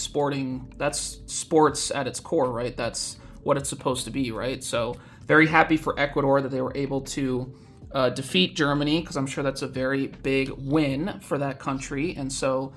that's sports at its core, right? That's what it's supposed to be, right? So very happy for Ecuador that they were able to defeat Germany, because I'm sure that's a very big win for that country. And so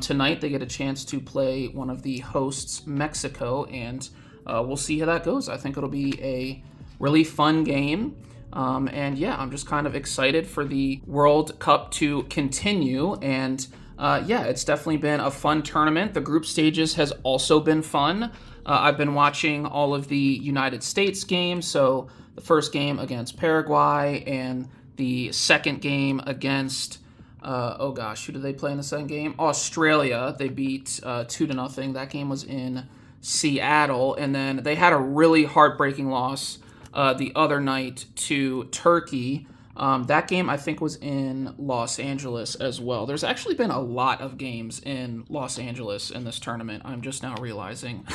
tonight they get a chance to play one of the hosts, Mexico, and we'll see how that goes. I think it'll be a really fun game. And yeah, I'm just kind of excited for the World Cup to continue. And yeah, it's definitely been a fun tournament. The group stages has also been fun. I've been watching all of the United States games. So the first game against Paraguay and the second game against, oh gosh, who did they play in the second game? Australia. They beat 2-0. That game was in Seattle. And then they had a really heartbreaking loss the other night to Turkey. That game, I think, was in Los Angeles as well. There's actually been a lot of games in Los Angeles in this tournament, I'm just now realizing.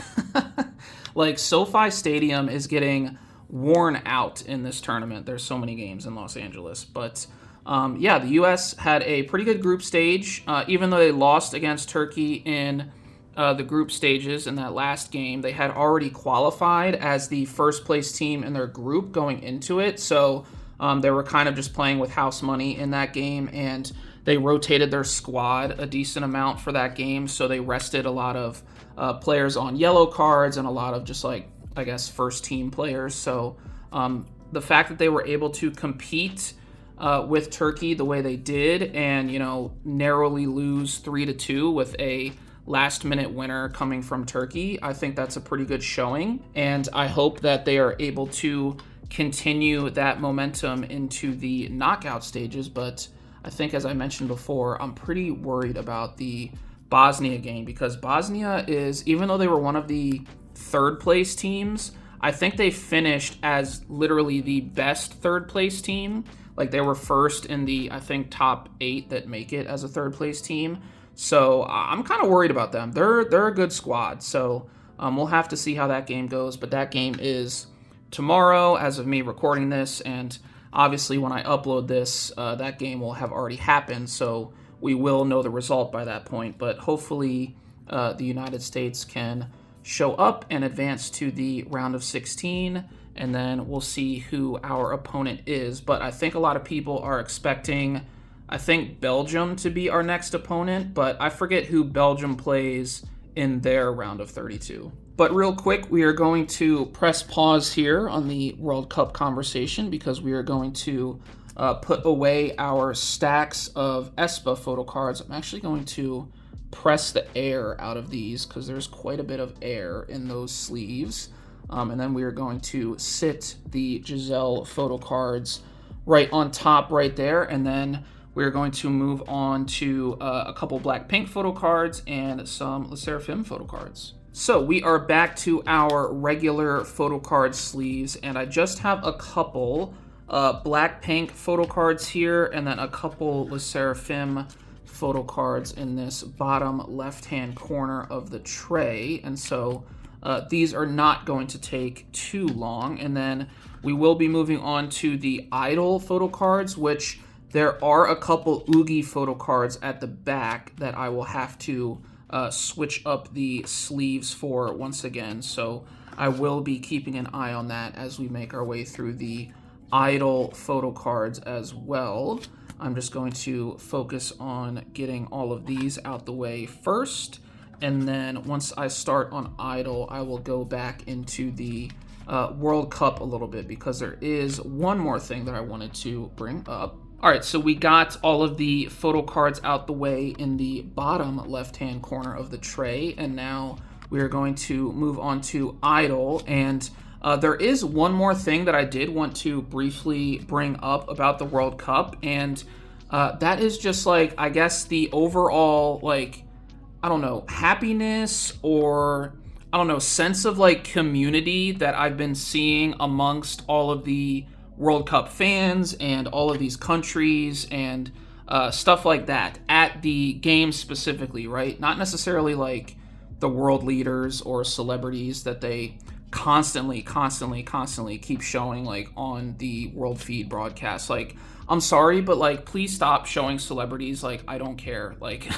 Like, SoFi Stadium is getting worn out in this tournament. There's so many games in Los Angeles. But, yeah, the U.S. had a pretty good group stage. Even though they lost against Turkey in the group stages in that last game, they had already qualified as the first-place team in their group going into it. So they were kind of just playing with house money in that game, and they rotated their squad a decent amount for that game. So they rested a lot of players on yellow cards and a lot of just, like, I guess, first-team players. So the fact that they were able to compete with Turkey the way they did and, you know, narrowly lose 3-2 with a last-minute winner coming from Turkey, I think that's a pretty good showing. And I hope that they are able to continue that momentum into the knockout stages. But I think, as I mentioned before, I'm pretty worried about the Bosnia game, because Bosnia is, even though they were one of the third place teams, I think they finished as literally the best third place team. Like, they were first in the, I think, top 8 that make it as a third place team. So I'm kind of worried about them. They're a good squad. So we'll have to see how that game goes. But that game is tomorrow as of me recording this, and obviously when I upload this, that game will have already happened, so we will know the result by that point. But hopefully the United States can show up and advance to the round of 16, and then we'll see who our opponent is. But I think a lot of people are expecting, I think, Belgium to be our next opponent, but I forget who Belgium plays in their round of 32. But real quick, we are going to press pause here on the World Cup conversation because we are going to put away our stacks of aespa photo cards. I'm actually going to press the air out of these because there's quite a bit of air in those sleeves. And then we are going to sit the Giselle photo cards right on top right there. And then we're going to move on to a couple BLACKPINK photo cards and some Le Sserafim photo cards. So we are back to our regular photo card sleeves, and I just have a couple BLACKPINK photo cards here, and then a couple Le Sserafim photo cards in this bottom left-hand corner of the tray. And so these are not going to take too long. And then we will be moving on to the i-dle photo cards, which there are a couple Oogie photo cards at the back that I will have to switch up the sleeves for once again. So I will be keeping an eye on that as we make our way through the i-dle photo cards as well. I'm just going to focus on getting all of these out the way first. And then once I start on i-dle, I will go back into the World Cup a little bit because there is one more thing that I wanted to bring up. All right, so we got all of the photo cards out the way in the bottom left-hand corner of the tray, and now we are going to move on to i-dle. And there is one more thing that I did want to briefly bring up about the World Cup, and that is just like, I guess, the overall, like, I don't know, happiness or, I don't know, sense of like community that I've been seeing amongst all of the World Cup fans and all of these countries and stuff like that at the game specifically, right? Not necessarily like the world leaders or celebrities that they constantly keep showing like on the world feed broadcast. Like, I'm sorry, but like, please stop showing celebrities. Like, I don't care. Like,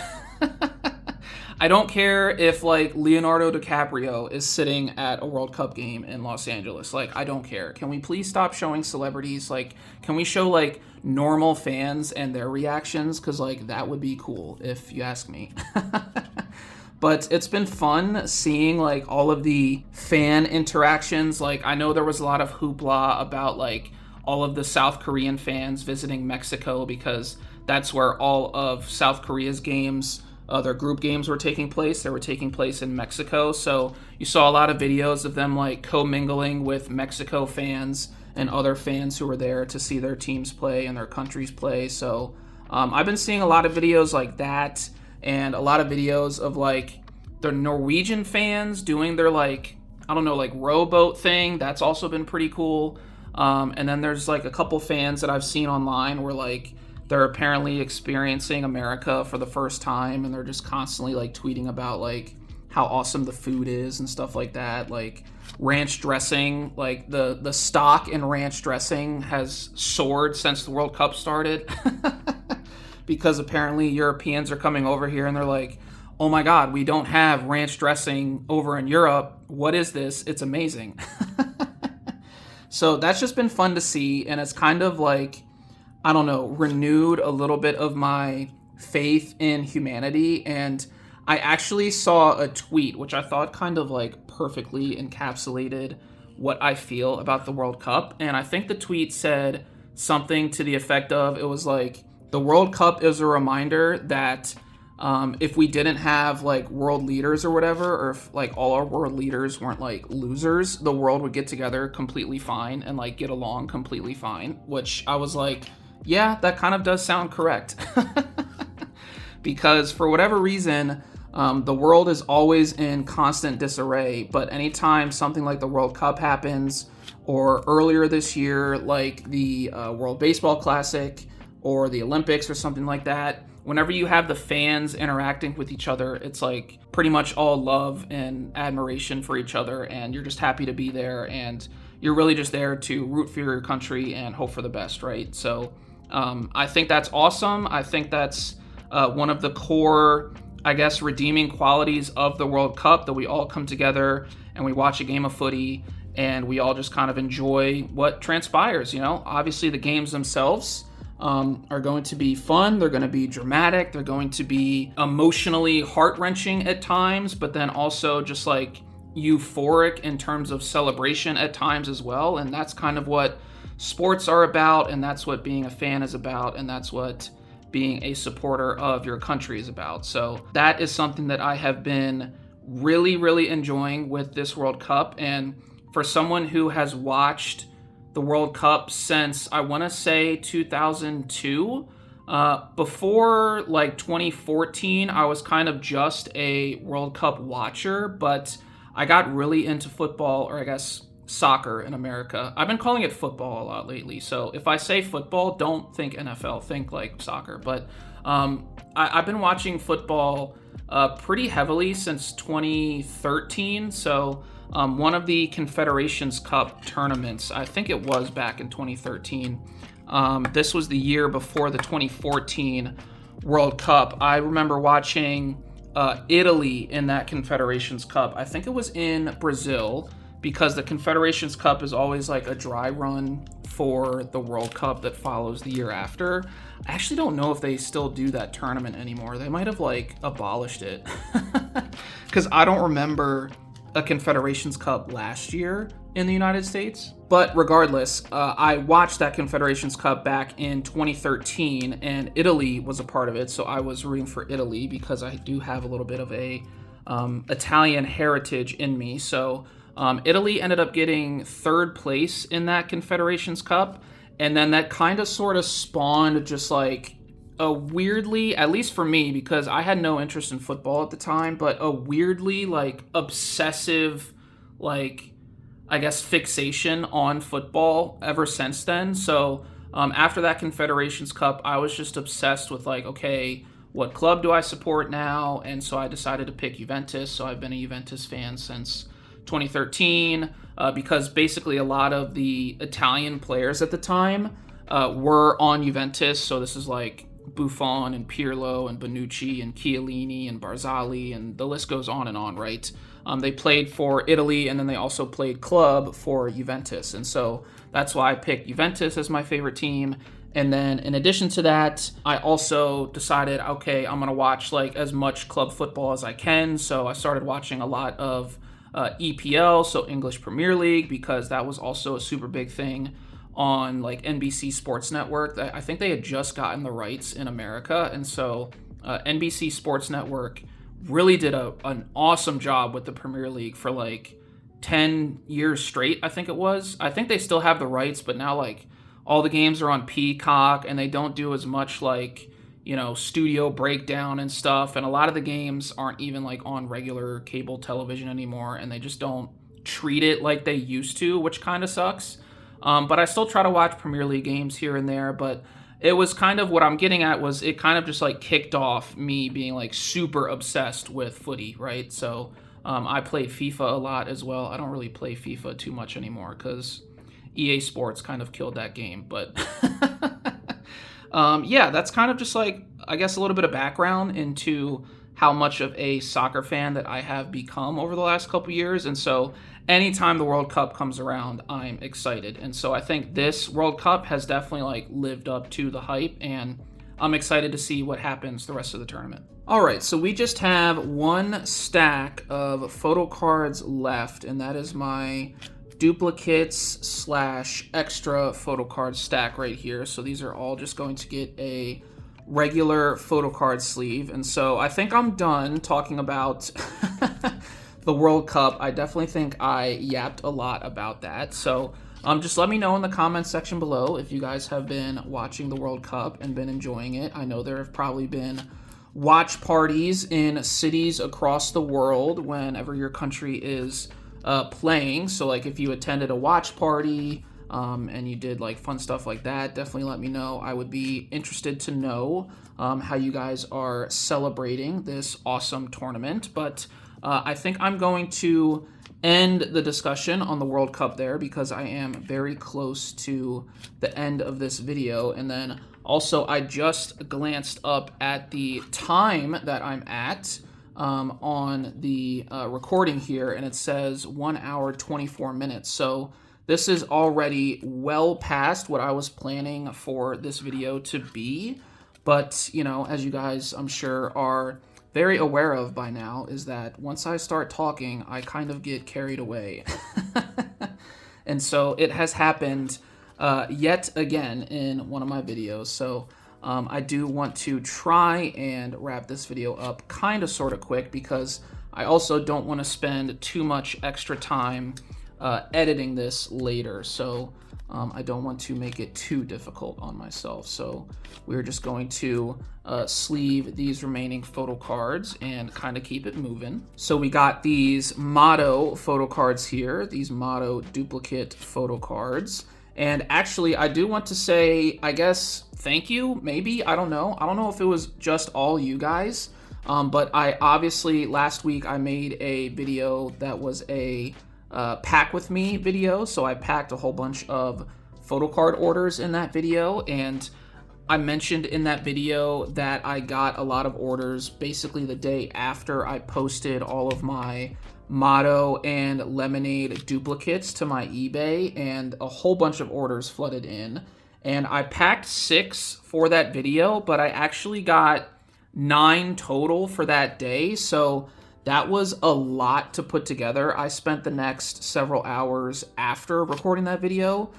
I don't care if like Leonardo DiCaprio is sitting at a World Cup game in Los Angeles. Like, I don't care. Can we please stop showing celebrities? Like, can we show like normal fans and their reactions? Because like, that would be cool if you ask me. But it's been fun seeing like all of the fan interactions. Like, I know there was a lot of hoopla about like all of the South Korean fans visiting Mexico because that's where all of South Korea's games, their group games were taking place. They were taking place in Mexico. So you saw a lot of videos of them like commingling with Mexico fans and other fans who were there to see their teams play and their countries play. So I've been seeing a lot of videos like that, and a lot of videos of like the Norwegian fans doing their like, I don't know, like rowboat thing. That's also been pretty cool. And then there's like a couple fans that I've seen online where like they're apparently experiencing America for the first time, and they're just constantly like tweeting about like how awesome the food is and stuff like that. Like ranch dressing, like the stock in ranch dressing has soared since the World Cup started. Because apparently Europeans are coming over here and they're like, oh my God, we don't have ranch dressing over in Europe. What is this? It's amazing. So that's just been fun to see. And it's kind of like, I don't know, renewed a little bit of my faith in humanity. And I actually saw a tweet, which I thought kind of like perfectly encapsulated what I feel about the World Cup. And I think the tweet said something to the effect of, it was like, the World Cup is a reminder that if we didn't have like world leaders or whatever, or if like all our world leaders weren't like losers, the world would get together completely fine and like get along completely fine. Which I was like, yeah, that kind of does sound correct. Because for whatever reason, the world is always in constant disarray. But anytime something like the World Cup happens, or earlier this year, like the World Baseball Classic, or the Olympics or something like that, whenever you have the fans interacting with each other, it's like pretty much all love and admiration for each other, and you're just happy to be there, and you're really just there to root for your country and hope for the best, right? So I think that's awesome. I think that's one of the core I guess, redeeming qualities of the World Cup, that we all come together and we watch a game of footy and we all just kind of enjoy what transpires, you know? Obviously, the games themselves are going to be fun. They're going to be dramatic. They're going to be emotionally heart-wrenching at times, but then also just like euphoric in terms of celebration at times as well. And that's kind of what sports are about, and that's what being a fan is about, and that's what being a supporter of your country is about. So that is something that I have been really, really enjoying with this World Cup. And for someone who has watched the World Cup since, I want to say 2002, before like 2014, I was kind of just a World Cup watcher, but I got really into football, or I guess soccer in America. I've been calling it football a lot lately. So if I say football, don't think NFL, think like soccer. But I've been watching football pretty heavily since 2013. So one of the Confederations Cup tournaments, I think it was back in 2013. This was the year before the 2014 World Cup. I remember watching Italy in that Confederations Cup. I think it was in Brazil, because the Confederations Cup is always like a dry run for the World Cup that follows the year after. I actually don't know if they still do that tournament anymore. They might have like abolished it, because I don't remember a Confederations Cup last year in the United States. But regardless, I watched that Confederations Cup back in 2013, and Italy was a part of it. So I was rooting for Italy because I do have a little bit of a Italian heritage in me. So Italy ended up getting third place in that Confederations Cup, and then that kind of sort of spawned just like a weirdly, at least for me, because I had no interest in football at the time, but a weirdly like obsessive, like, I guess, fixation on football ever since then. So after that Confederations Cup, I was just obsessed with like, okay, what club do I support now? And so I decided to pick Juventus. So I've been a Juventus fan since 2013, because basically a lot of the Italian players at the time were on Juventus. So this is like Buffon and Pirlo and Bonucci and Chiellini and Barzagli, and the list goes on, right? They played for Italy, and then they also played club for Juventus. And so that's why I picked Juventus as my favorite team. And then in addition to that, I also decided, okay, I'm going to watch like as much club football as I can. So I started watching a lot of EPL, so English Premier League, because that was also a super big thing on like NBC Sports Network. I think they had just gotten the rights in America, and so NBC Sports Network really did an awesome job with the Premier League for like 10 years straight, I think it was. I think they still have the rights, but now like all the games are on Peacock, and they don't do as much like, you know, studio breakdown and stuff. And a lot of the games aren't even like on regular cable television anymore, and they just don't treat it like they used to, which kind of sucks. But I still try to watch Premier League games here and there. But it was kind of, what I'm getting at was, it kind of just like kicked off me being like super obsessed with footy, right? So I played FIFA a lot as well. I don't really play FIFA too much anymore because EA Sports kind of killed that game. But yeah, that's kind of just like, I guess, a little bit of background into how much of a soccer fan that I have become over the last couple years. And so anytime the World Cup comes around, I'm excited. And so I think this World Cup has definitely like lived up to the hype, and I'm excited to see what happens the rest of the tournament. All right, so we just have one stack of photo cards left, and that is my duplicates / extra photo card stack right here. So these are all just going to get a regular photo card sleeve. And so I think I'm done talking about the World Cup. I definitely think I yapped a lot about that. So just let me know in the comments section below if you guys have been watching the World Cup and been enjoying it. I know there have probably been watch parties in cities across the world whenever your country is playing. So like if you attended a watch party and you did like fun stuff like that, definitely let me know. I would be interested to know how you guys are celebrating this awesome tournament. But I think I'm going to end the discussion on the World Cup there, because I am very close to the end of this video. And then Also, I just glanced up at the time that I'm at on the recording here, and it says 1 hour 24 minutes. So this is already well past what I was planning for this video to be. But, you know, as you guys, I'm sure, are very aware of by now, is that once I start talking, I kind of get carried away. And so it has happened yet again in one of my videos. So I do want to try and wrap this video up kind of sort of quick, because I also don't want to spend too much extra time editing this later. So I don't want to make it too difficult on myself. So we're just going to sleeve these remaining photo cards and kind of keep it moving. So we got these motto photo cards here, these motto duplicate photo cards. And actually, I do want to say, I guess, thank you, maybe, I don't know. I don't know if it was just all you guys, but I obviously, last week I made a video that was a pack with me video. So I packed a whole bunch of photo card orders in that video, and I mentioned in that video that I got a lot of orders basically the day after I posted all of my Motto and Lemonade duplicates to my eBay, and a whole bunch of orders flooded in. And I packed 6 for that video, but I actually got 9 total for that day. So that was a lot to put together. I spent the next several hours after recording that video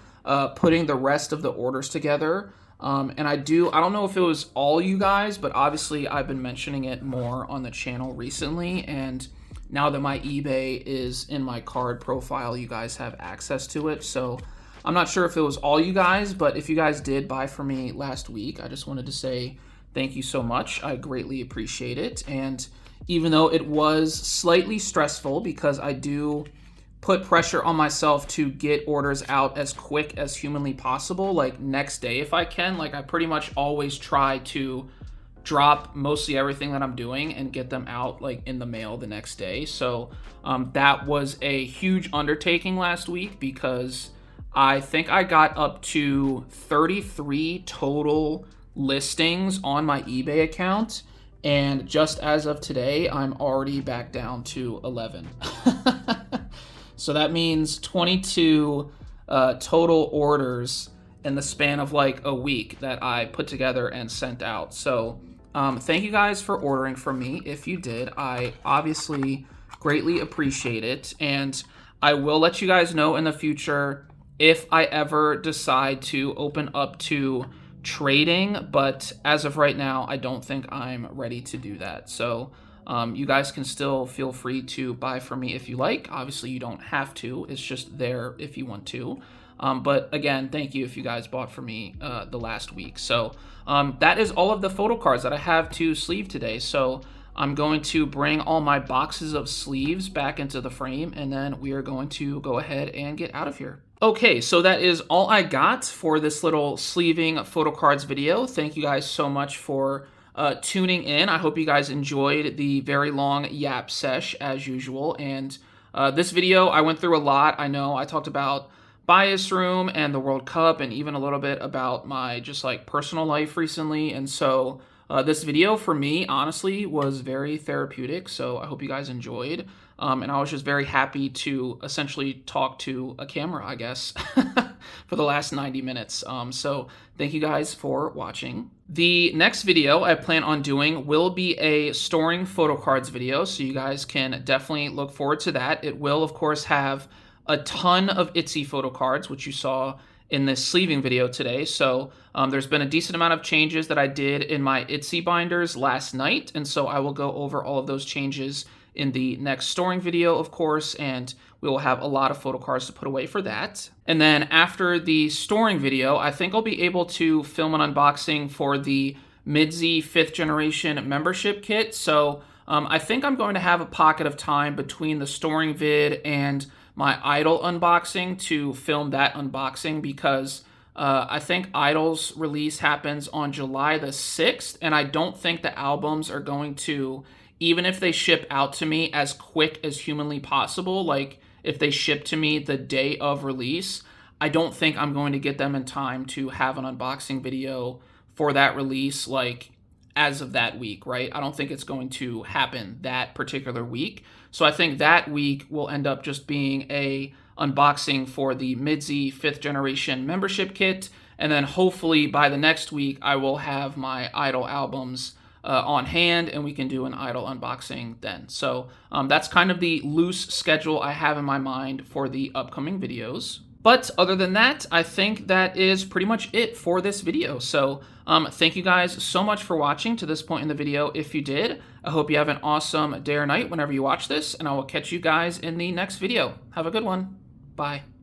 putting the rest of the orders together. And I don't know if it was all you guys, but obviously I've been mentioning it more on the channel recently. And now that my eBay is in my card profile, you guys have access to it. So I'm not sure if it was all you guys, but if you guys did buy from me last week, I just wanted to say thank you so much. I greatly appreciate it. And even though it was slightly stressful, because I do put pressure on myself to get orders out as quick as humanly possible, like next day if I can. Like I pretty much always try to drop mostly everything that I'm doing and get them out like in the mail the next day. So that was a huge undertaking last week, because I think I got up to 33 total listings on my eBay account. And just as of today, I'm already back down to 11. So that means 22 total orders in the span of like a week that I put together and sent out. So thank you guys for ordering from me. If you did, I obviously greatly appreciate it. And I will let you guys know in the future if I ever decide to open up to trading, but as of right now, I don't think I'm ready to do that. So you guys can still feel free to buy from me if you like. Obviously, you don't have to. It's just there if you want to. But again, thank you if you guys bought from me the last week. So that is all of the photo cards that I have to sleeve today. So I'm going to bring all my boxes of sleeves back into the frame, and then we are going to go ahead and get out of here. Okay, so that is all I got for this little sleeving photo cards video. Thank you guys so much for tuning in. I hope you guys enjoyed the very long yap sesh as usual. And this video, I went through a lot. I know I talked about Bias Room and the World Cup, and even a little bit about my just like personal life recently. And so this video for me, honestly, was very therapeutic. So I hope you guys enjoyed. And I was just very happy to essentially talk to a camera, I guess, for the last 90 minutes. So thank you guys for watching. The next video I plan on doing will be a storing photo cards video, so you guys can definitely look forward to that. It will, of course, have a ton of ITZY photo cards, which you saw in this sleeving video today. So there's been a decent amount of changes that I did in my ITZY binders last night, and so I will go over all of those changes in the next storing video, of course, and we will have a lot of photo cards to put away for that. And then after the storing video, I think I'll be able to film an unboxing for the ITZY 5th generation membership kit. So I think I'm going to have a pocket of time between the storing vid and my i-dle unboxing to film that unboxing, because I think i-dle's release happens on July the 6th, and I don't think the albums are going to, even if they ship out to me as quick as humanly possible, like if they ship to me the day of release, I don't think I'm going to get them in time to have an unboxing video for that release, like, as of that week, right? I don't think it's going to happen that particular week. So I think that week will end up just being a unboxing for the ITZY 5th generation membership kit. And then hopefully by the next week, I will have my i-dle albums on hand, and we can do an i-dle unboxing then. So that's kind of the loose schedule I have in my mind for the upcoming videos. But other than that, I think that is pretty much it for this video. So thank you guys so much for watching to this point in the video. If you did, I hope you have an awesome day or night whenever you watch this, and I will catch you guys in the next video. Have a good one. Bye.